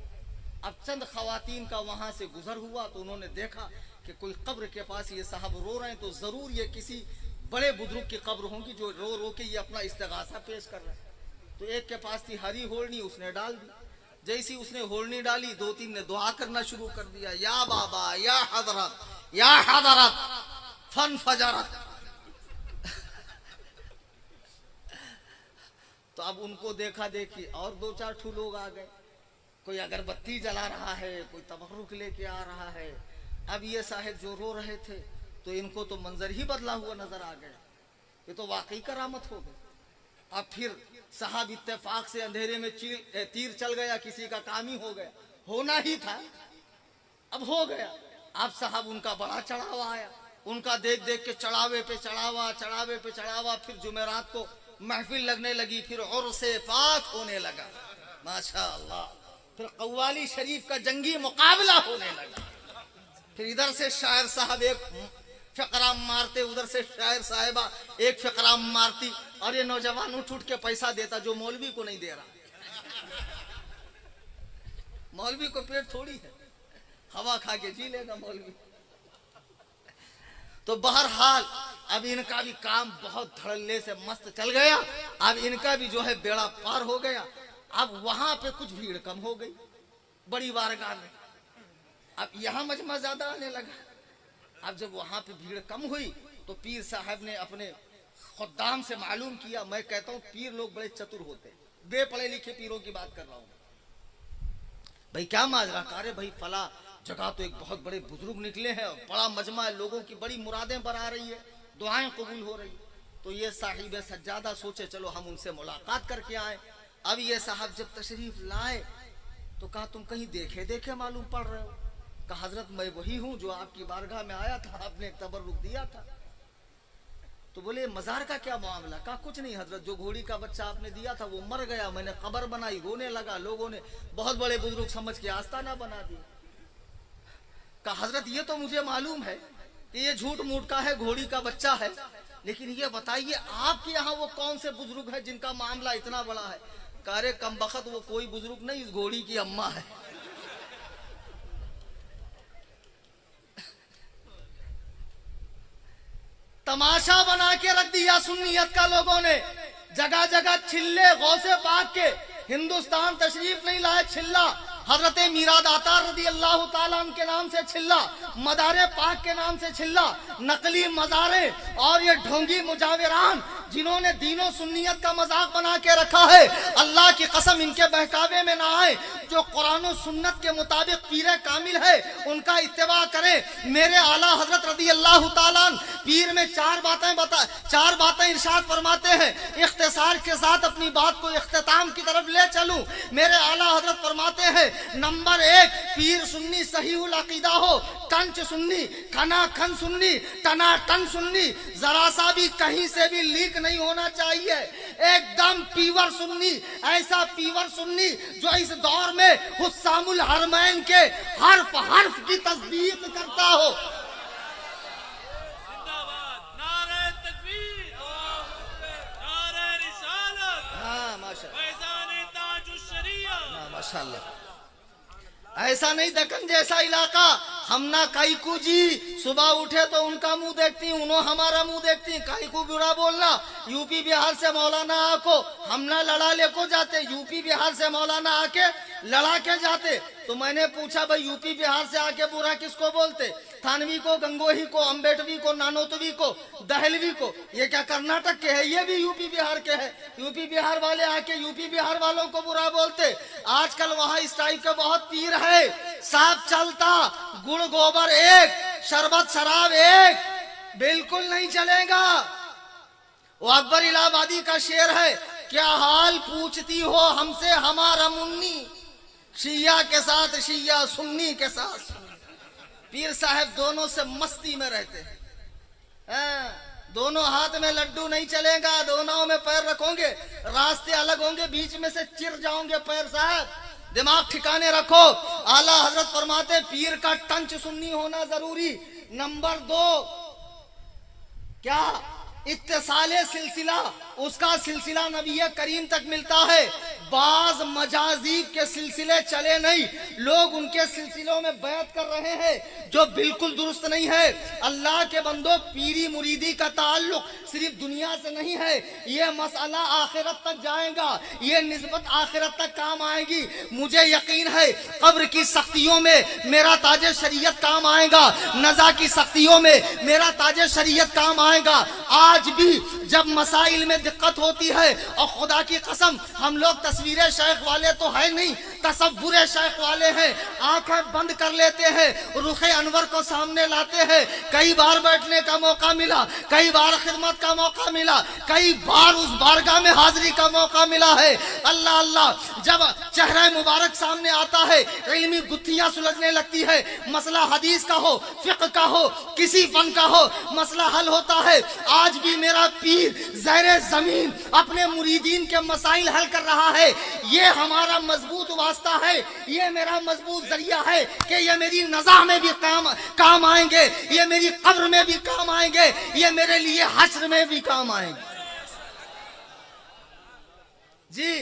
अब चंद खवातीन का वहां से गुजर हुआ तो उन्होंने देखा कि कोई कब्र के पास ये साहब रो रहे हैं, तो जरूर ये किसी बड़े बुजुर्ग की कब्र होंगी जो रो रो के ये अपना इस्तिगासा पेश कर रहे हैं। तो एक के पास थी हरी होलनी, उसने डाल दी। जैसी उसने होलनी डाली, दो तीन ने दुआ करना शुरू कर दिया, या बाबा या हजरत फन फजरत। तो अब उनको देखा देखी और दो चार ठू लोग आ गए, कोई अगरबत्ती जला रहा है, कोई तबर्रुक लेके आ रहा है। अब ये साहिब जो रो रहे थे तो इनको तो मंजर ही बदला हुआ नजर आ गया, ये तो वाकई करामत हो गई। अब फिर साहब इत्तेफाक से अंधेरे में तीर चल गया, किसी का काम ही हो गया, होना ही था, अब हो गया। अब साहब उनका बड़ा चढ़ावा आया, उनका देख देख के चढ़ावे पे चढ़ावा। फिर जुमेरात को महफिल लगने लगी, फिर उर्से पाक होने लगा, माशाअल्लाह। फिर कव्वाली शरीफ का जंगी मुकाबला होने लगा। फिर इधर से शायर साहब एक फकरा मारते, उधर से शायर साहिबा एक फकरा मारती, और ये नौजवान उठ के पैसा देता जो मौलवी को नहीं दे रहा। मौलवी को पेट थोड़ी है, हवा खा के जी लेगा मौलवी। तो बहरहाल अब इनका भी काम बहुत धड़ल्ले से मस्त चल गया। अब इनका भी जो है बेड़ा पार हो गया। अब वहां पे कुछ भीड़ कम हो गई बड़ी बारगाह में, अब यहाँ मजमा ज्यादा आने लगा। अब जब वहां पे भीड़ कम हुई तो पीर साहब ने अपने खुद्दाम से मालूम किया। मैं कहता हूँ पीर लोग बड़े चतुर होते, बेपढ़े लिखे पीरों की बात कर रहा हूँ। भाई क्या माजरा कारे, भाई फला जगह तो एक बहुत बड़े बुजुर्ग निकले हैं और बड़ा मजमा है, लोगों की बड़ी मुरादें बरा रही है, दुआएं कबूल हो रही। तो ये साहिब सज्जादा सोचे चलो हम उनसे मुलाकात करके आए। अब ये साहब जब तशरीफ लाए तो कहा तुम कहीं देखे देखे मालूम पड़ रहे हो। कहा हजरत मैं वही हूँ जो आपकी बारगाह में आया था, आपने एक तबर्रुक दिया था। तो बोले मजार का क्या मामला? कहा कुछ नहीं हजरत, जो घोड़ी का बच्चा आपने दिया था वो मर गया, मैंने कब्र बनाई, रोने लगा, लोगों ने बहुत बड़े बुजुर्ग समझ के आस्ताना बना दिया। कहा हजरत ये तो मुझे मालूम है कि ये झूठ मूठ का है, घोड़ी का बच्चा है, लेकिन ये बताइए आपके यहाँ वो कौन से बुजुर्ग है जिनका मामला इतना बड़ा है? कारे कम बखत वो कोई बुजुर्ग नहीं, इस घोड़ी की अम्मा है। तमाशा बना के रख दिया सुन्नियत का लोगों ने, जगह जगह छिल्ले गौसे पाक के, हिंदुस्तान तशरीफ नहीं लाए छिल्ला, हजरत मीरा दाता रज़ी अल्लाह ताला के नाम से छिल्ला, मदारे पाक के नाम से छिल्ला, नकली मजारे और ये ढोंगी मुजाविरान जिन्होंने दीनों सुन्नियत का मजाक बना के रखा है, अल्लाह की कसम इनके बहकावे में ना आए। जो कुरान और सुन्नत के मुताबिक पीर कामिल है उनका इत्तिबा करें। मेरे आला हजरत रज़ी अल्लाह ताला पीर में चार बातें इरशाद फरमाते हैं। इख्तिसार के साथ अपनी बात को इख्तिताम की तरफ ले चलूं। मेरे आला हजरत फरमाते हैं नंबर 1, पीर सुन्नी सहीहुल अकीदा हो, टंच सुन्नी, खना खन सुन्नी, टना टन सुन्नी, जरा सा भी कहीं से भी लीक नहीं होना चाहिए, एकदम पीवर सुन्नी, ऐसा पीवर सुन्नी जो इस दौर में हुस्सामुल हरमैन के हर्फ हर्फ की तस्दीक करता हो। नारे तकबीर, नारे रिसालत, हाँ माशाअल्लाह, फैज़ान ताजुश शरिया, माशाअल्लाह। ऐसा नहीं दक्कन जैसा इलाका, हम ना काईकू जी सुबह उठे तो उनका मुंह देखती, उन्हों हमारा मुंह देखती, काईकू बुरा बोलना। यूपी बिहार से मौलाना आको हम ना लड़ा ले को जाते, यूपी बिहार से मौलाना आके लड़ा के जाते। तो मैंने पूछा भाई यूपी बिहार से आके बुरा किसको बोलते? थानवी को, गंगोही को, अम्बेडवी को, नानोतवी को, दहलवी को। ये क्या कर्नाटक के है? ये भी यूपी बिहार के है। यूपी बिहार वाले आके यूपी बिहार वालों को बुरा बोलते। आजकल वहां इस टाइप के बहुत पीर है, साफ चलता, गुड़ गोबर एक, शरबत शराब एक, बिल्कुल नहीं चलेगा। वो अकबर इलाहाबादी का शेर है, क्या हाल पूछती हो हमसे हमारा मुन्नी, शिया के साथ शिया, सुन्नी के साथ सुन्नी। पीर साहब दोनों से मस्ती में रहते हैं, दोनों हाथ में लड्डू नहीं चलेगा, दोनों में पैर रखोगे रास्ते अलग होंगे, बीच में से चिर जाओगे पैर। साहब दिमाग ठिकाने रखो। आला हजरत फरमाते पीर का टंच सुन्नी होना जरूरी। नंबर 2, क्या इत्तिसाले सिलसिला, उसका सिलसिला नबी करीम तक मिलता है। बाज मजाजीब के सिलसिले चले नहीं, लोग उनके सिलसिलों में बैत कर रहे हैं जो बिल्कुल दुरुस्त नहीं है। अल्लाह के बंदो, पीरी मुरीदी का ताल्लुक सिर्फ दुनिया से नहीं है, ये मसला आखिरत तक जाएगा, ये निस्बत आखिरत तक काम आएगी। मुझे यकीन है कब्र की सख्तियों में मेरा ताजे शरीयत काम आएगा, नज़ा की सख्तियों में मेरा ताजे शरीयत काम आएगा। आज भी जब मसाइल में दिक्कत होती है, और खुदा की कसम हम लोग तस्वीरें शेख वाले तो है नहीं, तसव्वुरे शेख वाले हैं, आंखें बंद कर लेते हैं, रुखे अनवर को सामने लाते हैं। कई बार बैठने का मौका मिला, कई बार खिदमत का मौका मिला, कई बार उस बारगाह में हाजिरी का मौका मिला है। अल्लाह अल्लाह, जब चेहरा मुबारक सामने आता है, इल्मी गुत्थियां सुलझने लगती है, मसला हदीस का हो, फिक्र का हो, किसी फन का हो, मसला हल होता है। आज भी मेरा पीर ज़हरे जमीन अपने मुरीदीन के मसाइल हल कर रहा है। ये हमारा मजबूत वास्ता है, ये मेरा मजबूत जरिया है कि ये मेरी नज़ा में भी काम आएंगे, ये मेरी कब्र में भी काम आएंगे, ये मेरे लिए हश्र में भी काम आएंगे। जी,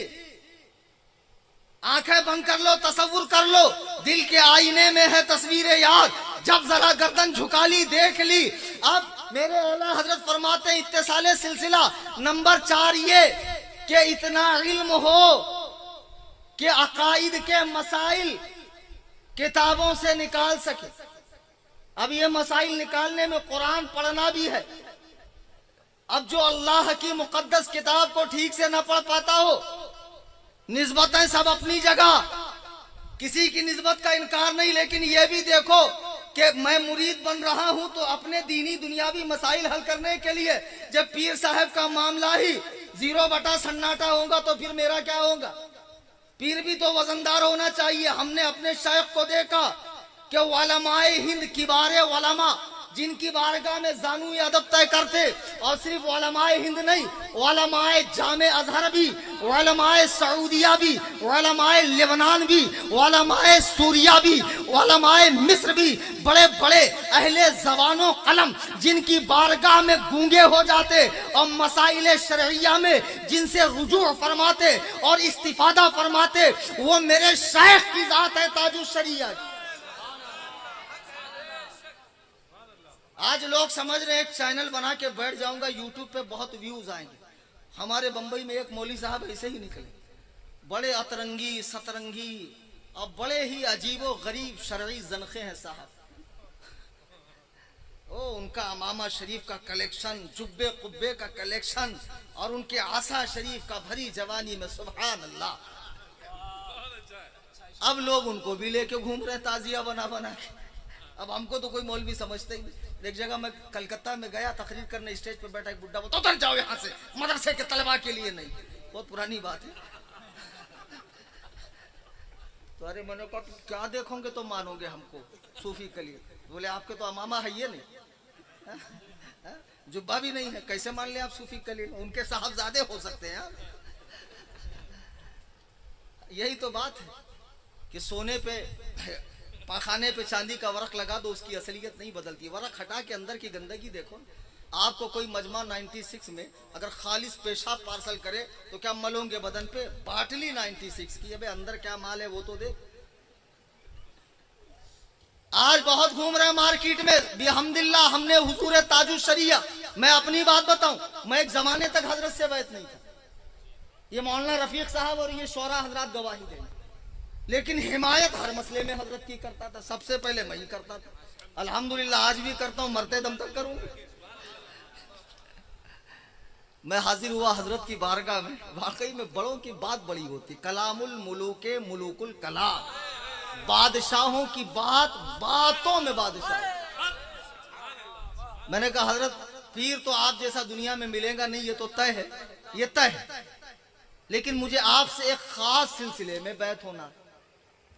आंखें बंद कर लो, तसव्वुर कर लो, दिल के आईने में है तस्वीरें याद, जब जरा गर्दन झुका ली देख ली। अब मेरे आला हजरत फरमाते हैं इत्तिसाले सिलसिला नंबर 4 ये कि इतना इल्म हो कि अकाइद के मसाइल किताबों से निकाल सके। अब ये मसाइल निकालने में कुरान पढ़ना भी है। अब जो अल्लाह की मुकद्दस किताब को ठीक से न पढ़ पाता हो, निस्बतें सब अपनी जगह, किसी की निस्बत का इनकार नहीं, लेकिन यह भी देखो कि मैं मुरीद बन रहा हूं तो अपने दीनी दुनियावी मसाइल हल करने के लिए जब पीर साहब का मामला ही 0 सन्नाटा होगा तो फिर मेरा क्या होगा। पीर भी तो वजनदार होना चाहिए। हमने अपने शेख को देखा कि उलमाए हिंद किबारे उलमा, जिनकी बारगाह में जानू अदब तय करते, और सिर्फ उलमाए हिंद नहीं, उलमाए जामे अजहर भी, उलमाए सऊदिया भी, उलमाए लेबनान भी, उलमाए सूरिया भी, उलमाए मिस्र भी, बड़े बड़े अहले जबानो कलम जिनकी बारगाह में गूंगे हो जाते और मसाइले शरइया में जिनसे रुजू फरमाते और इस्तिफादा फरमाते, वो मेरे शेख की जात है ताजुश शरिया। आज लोग समझ रहे हैं एक चैनल बना के बैठ जाऊंगा, यूट्यूब पे बहुत व्यूज आएंगे। हमारे बंबई में एक मौली साहब ऐसे ही निकले, बड़े अतरंगी सतरंगी और बड़े ही अजीबो गरीब शरई जनखे हैं साहब। ओ, उनका अमामा शरीफ का कलेक्शन, जुब्बे कुब्बे का कलेक्शन, और उनके आसा शरीफ का भरी जवानी में सुभान अल्लाह। अब लोग उनको भी लेके घूम रहे ताजिया बना बना के। अब हमको तो कोई मौलवी समझते ही नहीं। एक जगह मैं कलकत्ता में गया तकरीर करने, स्टेज पे बैठा एक बुड्ढा, तो उतर जाओ यहाँ से, मदरसे के तलबा के लिए नहीं। बहुत पुरानी बात है। तो अरे मैंने कहा क्या देखोगे तो मानोगे हमको सूफी के लिए। बोले आपके तो अमामा है ये नहीं, जुब्बा भी नहीं है, कैसे मान ले आप सूफी के लिए? उनके साहबजादे हो सकते हैं। यही तो बात है कि सोने पे पाखाने पे चांदी का वरक लगा दो, उसकी असलियत नहीं बदलती। वरक हटा के अंदर की गंदगी देखो। आपको कोई मजमा 96 में अगर खालिस पेशाब पार्सल करे तो क्या मलोगे बदन पे? बाटली 96 की, अबे अंदर क्या माल है वो तो देख। आज बहुत घूम रहे मार्केट में, बिहम्दिल्लाह हमने हुजूर ताजुश शरिया। मैं अपनी बात बताऊं, मैं एक जमाने तक हजरत से बैत नहीं था, ये मौलाना रफीक साहब और ये शोरा हजरात गवाही देंगे, लेकिन हिमायत हर मसले में हजरत की करता था। सबसे पहले मैं ही करता था, अल्हम्दुलिल्लाह आज भी करता हूं, मरते दम तक करूंगा। मैं हाजिर हुआ हजरत की बारगाह में। वाकई में बड़ों की बात बड़ी होती, कलामुल मुलूके मुलूकुल कलाम, बादशाहों की बात बातों में बादशाह। मैंने कहा हजरत पीर तो आप जैसा दुनिया में मिलेगा नहीं, ये तो तय है, ये तय है, लेकिन मुझे आपसे एक खास सिलसिले में बैत होना।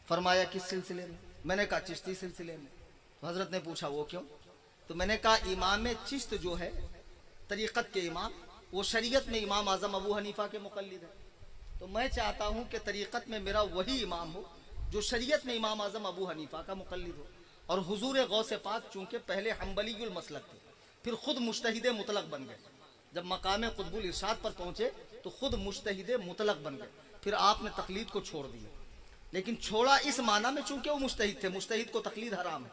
फरमाया किस सिलसिले में? मैंने कहा चिश्ती सिलसिले में। तो हजरत ने पूछा वो क्यों? तो मैंने कहा इमाम चिश्त जो है, तरीक़त के इमाम, वो शरीयत में इमाम आज़म अबू हनीफा के मुक़ल्लिद है। तो मैं चाहता हूँ कि तरीक़त में मेरा वही इमाम हो जो शरीयत में इमाम आज़म अबू हनीफा का मुक़ल्लिद हो। और हुजूर गौसे पाक चूँकि पहले हम्बलीयुल मसलक थे, फिर खुद मुज्तहिद मुतलक बन गए, जब मकाम कुतुबुल इरशाद पर पहुंचे तो खुद मुज्तहिद मुतलक बन गए। फिर आपने तकलीद को छोड़ दिया, लेकिन छोड़ा इस माना में चूंकि वो मुज्तहिद थे, मुज्तहिद को तकलीद हराम है।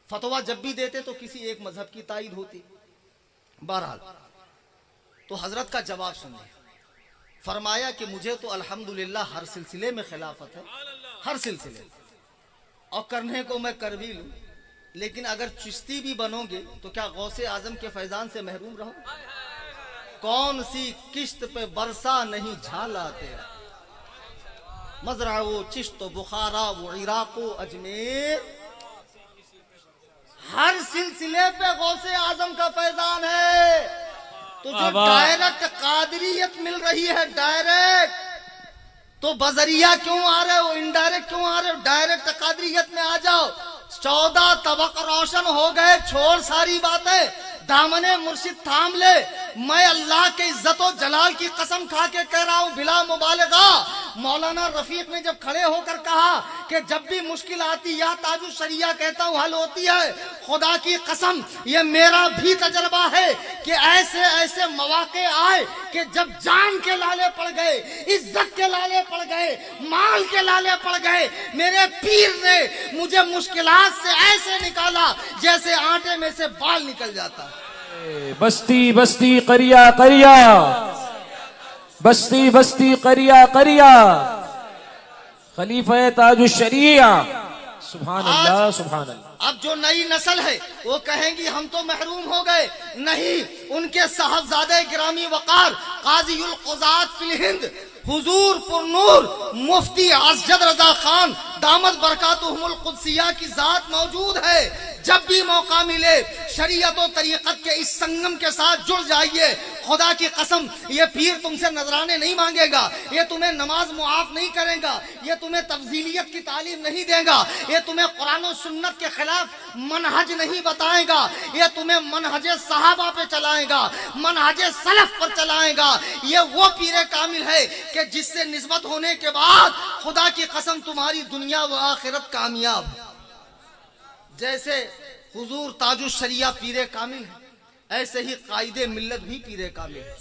फतवा जब भी देते तो किसी एक मजहब की तायद होती। बहरहाल तो हजरत का जवाब सुनिए। फरमाया कि मुझे तो अल्हम्दुलिल्लाह हर सिलसिले में खिलाफत है, हर सिलसिले, और करने को मैं कर भी लूं, लेकिन अगर चिश्ती भी बनोगे तो क्या गौसे आजम के फैजान से महरूम रहो? कौन सी किश्त पे बरसा नहीं झाला तेरा, मजरा वो चिश्त बुखारा वो इराको अजमेर, हर सिलसिले पे गौसे आजम का फैजान है। तो जो डायरेक्ट कादरियत मिल रही है, डायरेक्ट, तो बजरिया क्यों आ रहे हो, इनडायरेक्ट क्यों आ रहे हो? डायरेक्ट कादरियत में आ जाओ। 14 तबक रोशन हो गए, छोड़ सारी बातें, दामने मुर्शिद थाम ले। मैं अल्लाह के इज्जत और जलाल की कसम खा के कह रहा हूं बिला मुबालगा, मौलाना रफीक ने जब खड़े होकर कहा कि जब भी मुश्किल आती या ताजु शरिया कहता हूं हल होती है, खुदा की कसम ये मेरा भी तजर्बा है कि ऐसे ऐसे मौके आए कि जब जान के लाले पड़ गए, इज्जत के लाले पड़ गए, माल के लाले पड़ गए, मेरे पीर ने मुझे मुश्किलात से ऐसे निकाला जैसे आटे में से बाल निकल जाता। बस्ती बस्ती करिया करिया, बस्ती बस्ती करिया करिया, खलीफा ताजुश शरिया, सुभान अल्लाह सुभान अल्लाह। अब जो नई नस्ल है वो कहेंगी हम तो महरूम हो गए, नहीं, उनके साहबजादे गिरामी वकार काज़ीउल क़ुज़ात फिल हिंद हुजूर पुरनूर मुफ्ती असजद रजा खान दामद बरकातुहुमुल कुद्सिया की जात मौजूद है। जब भी मौका मिले शरीयत और तरीक़त के इस संगम के साथ जुड़ जाइए। खुदा की कसम ये पीर तुमसे नजराने नहीं मांगेगा, ये तुम्हें नमाज मुआफ नहीं करेगा, ये तुम्हें तफजीलियत की तालीम नहीं देगा, ये तुम्हें कुरान और सुन्नत के खिलाफ मनहज नहीं बताएगा, ये तुम्हें मनहज सहाबा पे चलाएगा, मनहज सलफ पर चलाएगा। ये वो पीर कामिल है कि जिससे निस्बत होने के बाद खुदा की कसम तुम्हारी दुनिया व आखिरत कामयाब। जैसे हुजूर ताजुश शरिया पीरे कामिल है, ऐसे ही कायदे मिल्लत भी पीरे कामिल है।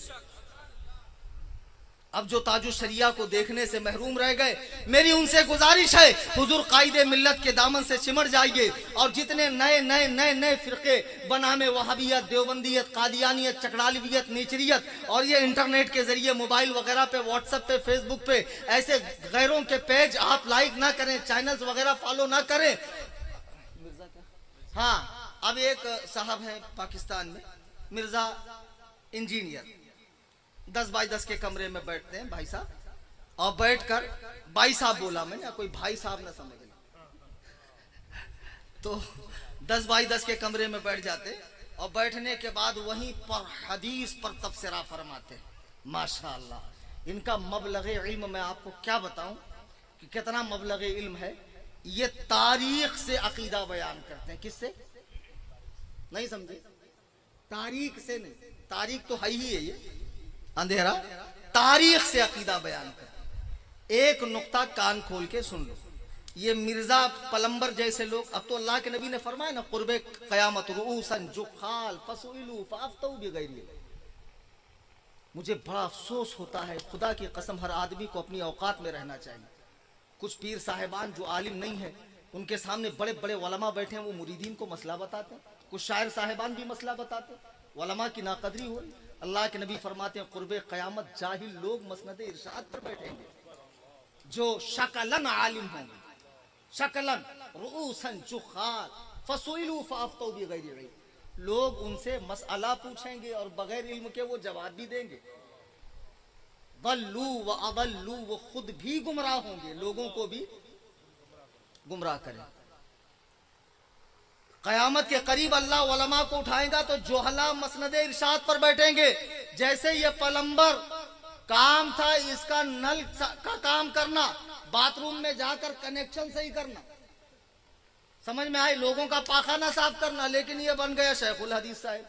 अब जो ताजुश शरिया को देखने से महरूम रह गए, मेरी उनसे गुजारिश है हुजूर कायदे मिल्लत के दामन से चिमट जाइए और जितने नए नए नए नए फिरके बनामे वहाबियत, देवबंदियत, कादियानियत, चकड़ालवियत, नीचरियत और ये इंटरनेट के जरिए मोबाइल वगैरह पे, व्हाट्सएप पे, फेसबुक पे ऐसे गैरों के पेज आप लाइक ना करें, चैनल्स वगैरह फॉलो ना करें। हाँ, अब एक साहब है पाकिस्तान में, मिर्जा इंजीनियर, 10 बाई 10 के कमरे में बैठते हैं भाई साहब, और बैठकर भाई साहब बोला मैंने, या कोई भाई साहब ना समझना, तो 10 बाई 10 के कमरे में बैठ जाते और बैठने के बाद वहीं पर हदीस पर तबसरा फरमाते। माशाअल्लाह, इनका मबलग इल्म मैं आपको क्या बताऊं कि कितना मबलग इल्म है। ये तारीख से अकीदा बयान करते हैं। किससे? नहीं समझे? तारीख से नहीं, तारीख तो है ही है ये अंधेरा, तारीख से अकीदा बयान कर। एक नुक्ता कान खोल के सुन लो, ये मिर्जा पलंबर जैसे लोग, अब तो अल्लाह के नबी ने फरमाया ना, कुर्बे क़यामत रुऊसन जुखाल फसुइलू फाफ्तू बिगैरी। मुझे बड़ा अफसोस होता है, खुदा की कसम हर आदमी को अपनी औकात में रहना चाहिए। कुछ पीर साहिबान जो आलिम नहीं है, उनके सामने बड़े बड़े उलमा बैठे हैं, वो मुरीदीन को मसला बताते हैं। कुछ शायर साहिबान भी मसला बताते हैं, उलमा की नाकदरी हो रही। अल्लाह के नबी फरमाते हैं कुर्बे क़यामत जाहिल लोग मसनद इरशाद पर बैठेंगे, जो शकलन आलिम होंगे, शकलन रुऊसन जुखाल फसुइलू फाफ्तू बिगैरि इल्म। लोग उनसे मसला पूछेंगे और बगैर इल्म के वो जवाब भी देंगे। वल्लू व अवल्लू, वो खुद भी गुमराह होंगे, लोगों को भी गुमराह करें। कयामत के करीब अल्लाह उलमा को उठाएगा तो जोहला मसनद इरशाद पर बैठेंगे। जैसे ये प्लम्बर काम था इसका नल का काम करना, बाथरूम में जाकर कनेक्शन सही करना, समझ में आए, लोगों का पाखाना साफ करना, लेकिन ये बन गया शेखुल हदीस साहब।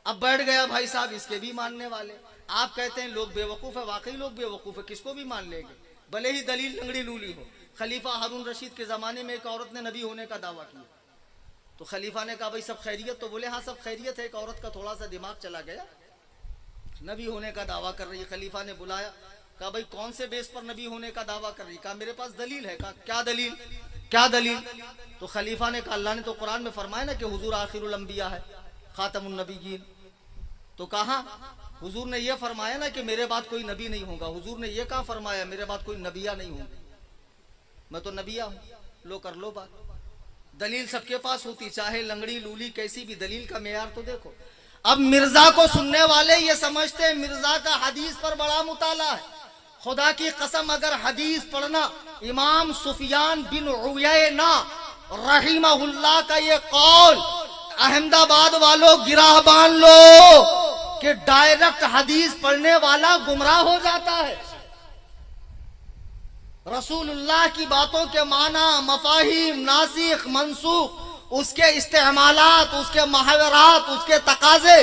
अब बैठ गया भाई साहब इसके भी मानने वाले। आप कहते हैं लोग बेवकूफ है, वाकई लोग बेवकूफ है, किसको भी मान लेंगे भले ही दलील लंगड़ी लूली हो। खलीफा हारून रशीद के जमाने में एक औरत ने नबी होने का दावा किया, तो खलीफा ने कहा भाई सब खैरियत, तो बोले हाँ सब खैरियत है, एक औरत का थोड़ा सा दिमाग चला गया, नबी होने का दावा कर रही है। खलीफा ने बुलाया, कहा भाई कौन से बेस पर नबी होने का दावा कर रही? कहा मेरे पास दलील है। कहा क्या दलील, क्या दलील? तो खलीफा ने कहा अल्लाह ने तो कुरान में फरमाया ना कि हुजूर आखिरुल अंबिया है, खातमुन नबीयीन। तो कहा हुजूर ने यह फरमाया ना कि मेरे बाद कोई नबी नहीं होगा। हुजूर ने यह कहा फरमाया मेरे बाद कोई नबिया नहीं होगा, मैं तो नबिया हूं। लो कर लो बात। दलील सबके पास होती, चाहे लंगड़ी लूली कैसी भी, दलील का मेयार तो देखो। अब मिर्जा को सुनने वाले ये समझते हैं मिर्जा का हदीस पर बड़ा मुताला है। खुदा की कसम अगर हदीस पढ़ना, इमाम सुफियान बिन उयैना रहिमहुल्लाह का ये कौल, अहमदाबाद वालों गिराह बांध लो कि डायरेक्ट हदीस पढ़ने वाला गुमराह हो जाता है। रसूलुल्लाह की बातों के माना, मफाहिम, नासिख, मनसूख, उसके इस्तेमालात, उसके मुहावरात, उसके तकाजे,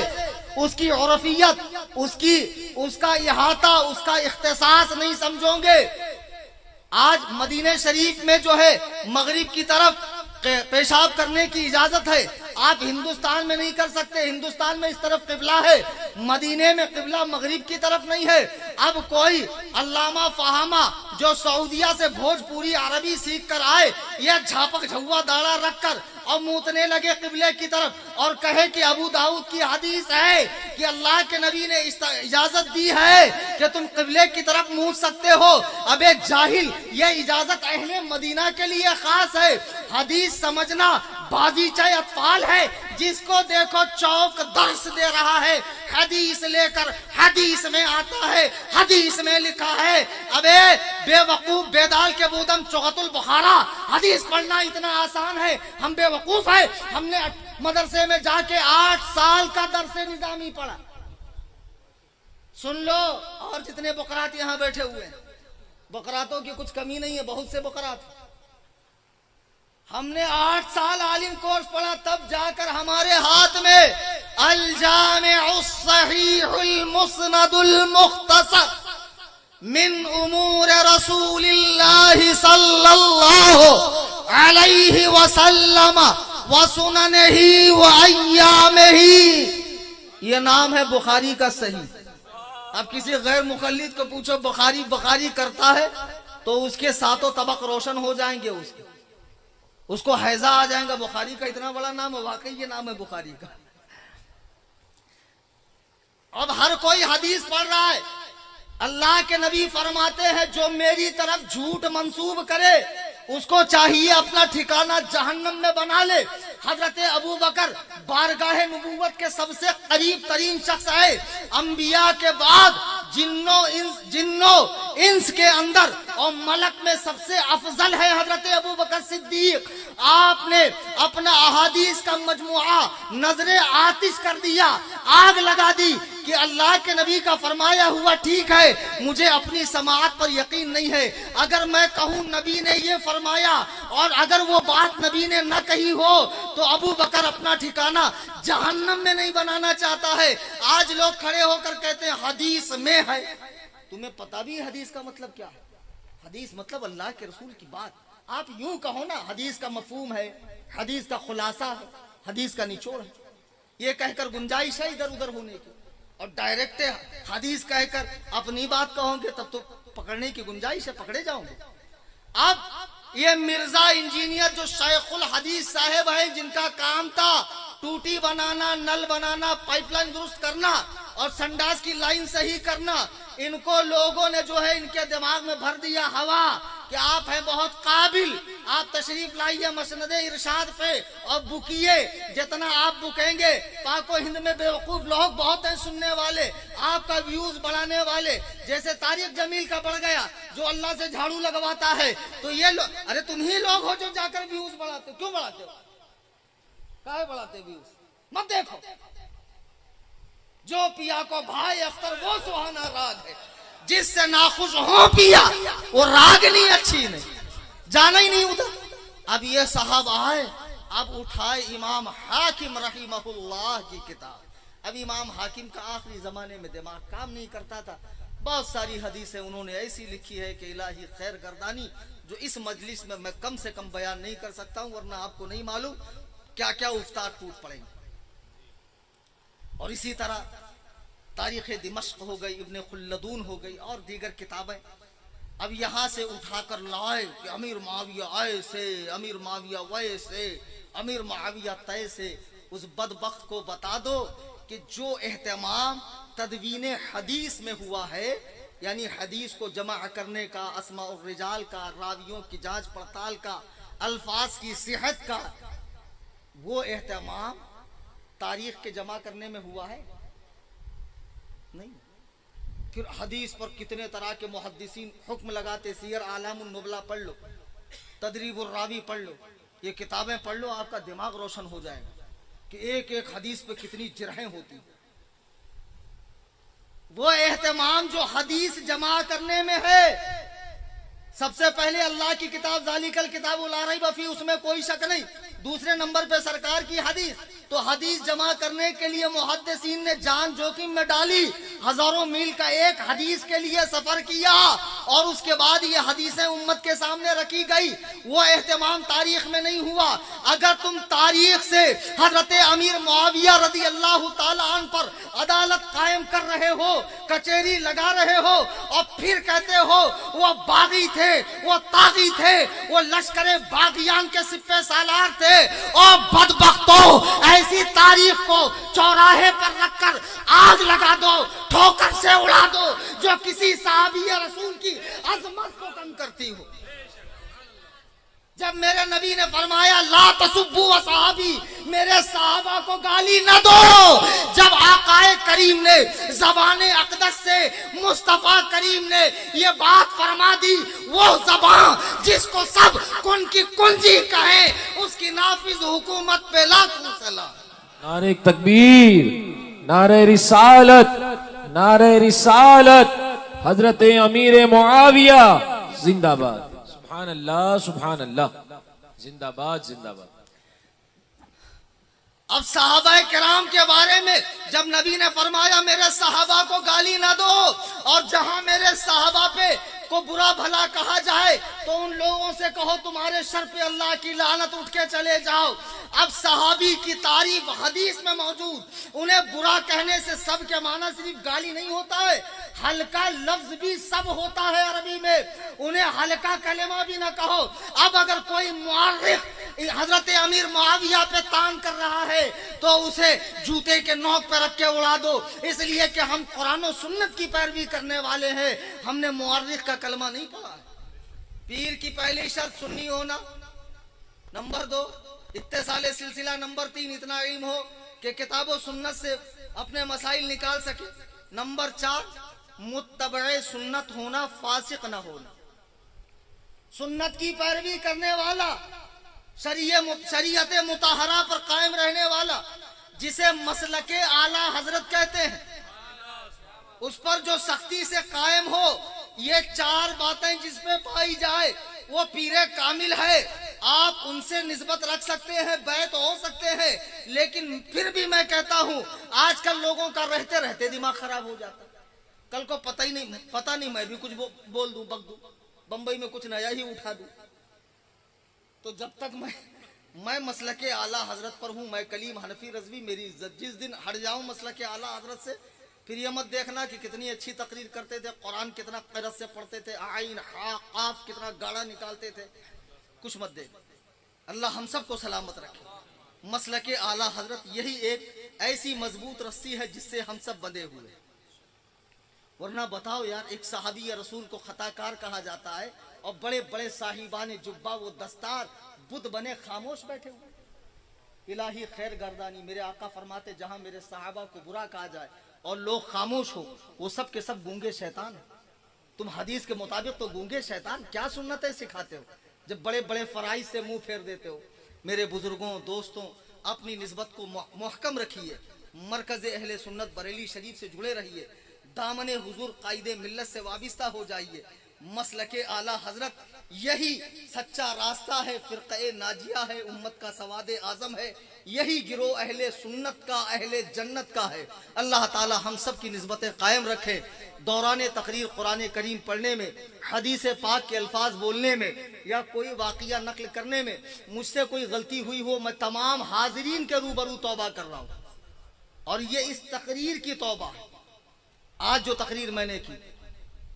उसकी उर्फियत, उसका इहाता, उसका इख्तिसास नहीं समझोगे। आज मदीने शरीफ में जो है मगरिब की तरफ पेशाब करने की इजाजत है, आप हिंदुस्तान में नहीं कर सकते। हिंदुस्तान में इस तरफ किबला है, मदीने में किबला मगरिब की तरफ नहीं है। अब कोई अल्लामा फहामा जो सऊदिया से भोजपुरी अरबी सीख कर आए, यह झापक झुआ दाढ़ा रखकर और मूतने लगे किबले की तरफ और कहे कि अबू दाऊद की हदीस है कि अल्लाह के नबी ने इजाजत दी है कि तुम किबले की तरफ मूत सकते हो। अबे जाहिल, यह इजाजत अहले मदीना के लिए खास है। हदीस समझना बाजीचे अतफाल है, जिसको देखो चौक दर्स दे रहा है। हदीस लेकर हदीस में आता है, हदीस में लिखा है। अबे बेवकूफ बेदाल के बूदम चौकतुल बुखारा, हदीस पढ़ना इतना आसान है? हम बेवकूफ है? हमने मदरसे में जाके 8 साल का दर्से निजामी पढ़ा। सुन लो, और जितने बकरात यहाँ बैठे हुए हैं, बकरातों की कुछ कमी नहीं है, बहुत से बकरात। हमने 8 साल आलिम कोर्स पढ़ा, तब जाकर हमारे हाथ में अल जामिउस सहीहुल मुस्नदुल मुख्तसर मिन उमूर रसूलिल्लाह सल्लल्लाहु अलैहि वसल्लम व सुननिही व अय्यामिही, ये नाम है बुखारी का सही। अब किसी गैर मुकल्लिद को पूछो बुखारी बुखारी करता है तो उसके सातों तबक रोशन हो जाएंगे, उसको हैजा आ जाएगा। बुखारी का इतना बड़ा नाम है, वाकई ये नाम है बुखारी का। अब हर कोई हदीस पढ़ रहा है। अल्लाह के नबी फरमाते हैं जो मेरी तरफ झूठ मंसूब करे उसको चाहिए अपना ठिकाना जहन्नम में बना ले। हजरत अबू बकर बारगाह नबूवत के सबसे करीब तरीन शख्स है। अंबिया के बाद जिन्नो इंस के अंदर और मलक में सबसे अफजल है हजरत अबू बकर सिद्दीक। आपने अपना अहादीस का मजमुआ नजरे आतिश कर दिया, आग लगा दी कि अल्लाह के नबी का फरमाया हुआ ठीक है, मुझे अपनी समाअत पर यकीन नहीं है। अगर मैं कहूँ नबी ने ये फरमाया और अगर वो बात नबी ने न कही हो तो अबू बकर अपना ठिकाना जहन्नम में नहीं बनाना चाहता है। आज लोग खड़े होकर कहते हैं हदीस में है। तुम्हें पता भी हदीस का मतलब क्या है? हदीस मतलब अल्लाह के रसूल की बात। आप यूं कहो ना, हदीस का मफहूम है, हदीस का खुलासा है, हदीस का निचोड़ है। ये कहकर गुंजाइश है इधर उधर होने की, और डायरेक्ट हदीस कहकर अपनी बात कहोगे तब तो पकड़ने की गुंजाइश है, पकड़े जाओगे। अब ये मिर्जा इंजीनियर जो शेखुल हदीस साहब है, जिनका काम था टूटी बनाना, नल बनाना, पाइपलाइन दुरुस्त करना और संडास की लाइन सही करना, इनको लोगों ने जो है इनके दिमाग में भर दिया हवा कि आप हैं बहुत काबिल, आप तशरीफ लाइए मसनदे इरशाद पे और बुकिए। जितना आप बुकेंगे, पाको हिंद में बेवकूफ लोग बहुत हैं सुनने वाले, आपका व्यूज बढ़ाने वाले। जैसे तारिक जमील का बढ़ गया जो अल्लाह से झाड़ू लगवाता है, तो ये अरे तुम ही लोग हो जो जाकर व्यूज बढ़ाते। क्यों बढ़ाते हो? काहे बढ़ाते व्यूज? मत देखो, जो पिया को भाई अख्तर वो सुहाना राग है, जिससे नाखुश हो पिया वो रागनी अच्छी नहीं, जाना ही नहीं उधर। अब ये साहब आए, अब उठाए इमाम हाकिम रहीमहुल्लाह की किताब। अब इमाम हाकिम का आखिरी जमाने में दिमाग काम नहीं करता था। बहुत सारी हदीसें उन्होंने ऐसी लिखी है कि इलाही खैर गर्दानी, जो इस मजलिस में मैं कम से कम बयान नहीं कर सकता हूं, वरना आपको नहीं मालूम क्या क्या उफ्तार टूट पड़ेंगे। और इसी तरह तारीख़ दिमश्क हो गई, इब्न खुल्लदून हो गई और दीगर किताबें। अब यहाँ से उठाकर लाए कि अमीर मुआविया ऐसे, अमीर मुआविया वैसे, अमीर मुआविया तैसे। उस बदबख्त को बता दो कि जो एहतमाम तदवीन हदीस में हुआ है, यानी हदीस को जमा करने का, अस्मा और रिजाल का, रावियों की जांच पड़ताल का, अल्फाज की सेहत का, वो एहतमाम तारीख के जमा करने में हुआ है नहीं। फिर हदीस पर कितने तरह के मुहद्दिसीन हुक्म लगाते। सियर आलामुन नुबला पढ़ लो, तदरीबुर रावी पढ़ लो, ये किताबें पढ़ लो, आपका दिमाग रोशन हो जाएगा कि एक एक हदीस पे कितनी जरहें होती। वो एहतमाम जो हदीस जमा करने में है, सबसे पहले अल्लाह की किताब ज़ालिकल किताबुल ला रैब फीह, उसमें कोई शक नहीं। दूसरे नंबर पे सरकार की हदीस। तो हदीस जमा करने के लिए मुहद्दिसीन ने जान जोखिम में डाली, हजारों मील का एक हदीस के लिए सफर किया और उसके बाद ये हदीसें उम्मत के सामने रखी गई। वो एहतमाम तारीख में नहीं हुआ। अगर तुम तारीख से हजरत अमीर मुआविया रदी अल्लाह ताला अन्हु पर अदालत कायम कर रहे हो, कचहरी लगा रहे हो और फिर कहते हो वो बागी थे, वो तागी थे, वो लश्करे बागियान के सिप्पे सालार थे, और बदबख्तों ऐसी तारीख को चौराहे पर रखकर आग लगा दो, ठोकर से उड़ा दो, जो किसी साहबी रसूल की अजमत को कम करती हो। जब मेरे नबी ने फरमाया ला तसुब्बू असहाबी, मेरे सहाबा को गाली न दो, जब आकाए करीम ने ज़बाने अक़दस से मुस्तफ़ा करीम ने ये बात फरमा दी, वो ज़बान जिसको सब कुन की कुंजी कहे, उसकी नाफिज हुकूमत पे लाखों सलाम। नारे तकबीर, नारे रिसालत, नारे रिसालत, हजरत अमीर मुआविया जिंदाबाद। सुभान अल्लाह, सुभान अल्लाह, जिंदाबाद जिंदाबाद। अब सहाबा किराम के बारे में जब नबी ने फरमाया मेरे सहाबा को गाली ना दो, और जहां मेरे सहाबा पे को बुरा भला कहा जाए तो उन लोगों से कहो तुम्हारे सर पे अल्लाह की लानत, उठ के चले जाओ। अब सहाबी की तारीफ हदीस में मौजूद, उन्हें बुरा कहने से सब के माना सिर्फ गाली नहीं होता है, हल्का लफ्ज भी सब होता है अरबी में, उन्हें हल्का कलेमा भी ना कहो। अब अगर कोई मुआर्रिख हजरत अमीर मुआविया पे तान कर रहा है तो उसे जूते के नोक पे रख के उड़ा दो, इसलिए कि हम कुरान और सुन्नत की पैरवी करने वाले हैं, हमने मुआर्रिख का कलमा नहीं पढ़ा। पीर की पहली शर्त सुन्नी होना, नंबर 2 इत्तिसाले सिलसिला, नंबर 3 इतना इल्म हो कि किताब और सुन्नत से अपने मसाइल निकाल सके, नंबर 4 मुत्तबए सुन्नत होना, फासिक न होना, सुन्नत की पैरवी करने वाला, शरीयत मुताहरा पर कायम रहने वाला, जिसे मसलके आला हजरत कहते हैं, उस पर जो सख्ती से कायम हो। ये 4 बातें जिसमें पाई जाए वो पीरे कामिल है। आप उनसे निस्बत रख सकते हैं, बैत हो सकते हैं, लेकिन फिर भी मैं कहता हूँ आजकल लोगों का रहते रहते दिमाग खराब हो जाता है। कल को पता नहीं मैं भी कुछ बोल दूं, बक दूं, बंबई में कुछ नया ही उठा दूं। तो जब तक मैं मसलके आला हजरत पर हूँ, मैं कलीम हनफी रजवी, मेरी इज्जत, जिस दिन हट जाऊं मसलके आला हजरत से फिर ये मत देखना कि कितनी अच्छी तकरीर करते थे, कुरान कितना क़िरत से पढ़ते थे, आइन हा काफ कितना गाढ़ा निकालते थे, कुछ मत देख। अल्लाह हम सबको सलामत रखे। मसलके आला हजरत यही एक ऐसी मजबूत रस्सी है जिससे हम सब बंधे हुए। वरना बताओ यार, एक सहाबी रसूल को खताकार कहा जाता है और बड़े बड़े साहिबान जुब्बा वो दस्तार बुद्ध बने खामोश बैठे हुए। इलाही खैर गर्दानी, मेरे आका फरमाते जहां मेरे सहाबा को बुरा कहा जाए और लोग खामोश हो, वो सब के सब गूंगे शैतान है। तुम हदीस के मुताबिक तो गूंगे शैतान, क्या सुन्नतें सिखाते हो जब बड़े बड़े फराइज से मुंह फेर देते हो। मेरे बुजुर्गों, दोस्तों, अपनी निस्बत को मुहकम रखिए, मरकज अहले सुन्नत बरेली शरीफ से जुड़े रहिए, दामने हुजूर कायदे मिल्लत से वाबिस्ता हो जाइए। मसलके आला हजरत यही सच्चा रास्ता है, फिरक़े नाजिया है, उम्मत का सवादे आजम है, यही गिरोह अहले सुन्नत का, अहले जन्नत का है। अल्लाह ताला हम सब की निस्बतें कायम रखे। दौरान तकरीर कुरान करीम पढ़ने में, हदीस पाक के अल्फाज बोलने में या कोई वाक़िया नकल करने में मुझसे कोई गलती हुई हो, मैं तमाम हाजिरीन के रूबरू तौबा कर रहा हूँ, और ये इस तकरीर की तौबा है। आज जो तकरीर मैंने की,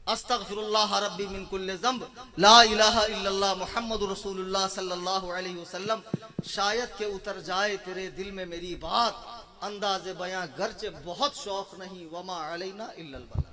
अस्तगफिरुल्लाह रब्बी मिन कुल्लि ज़ंब, ला इलाहा इल्लल्लाह मुहम्मदुर रसूलुल्लाह सल्लल्लाहु अलैहि वसल्लम, शायद के उतर जाए तेरे दिल में मेरी बात, अंदाज़े बयां गर्चे बहुत शौक नहीं, वमा अलैना इल्लल बलाग।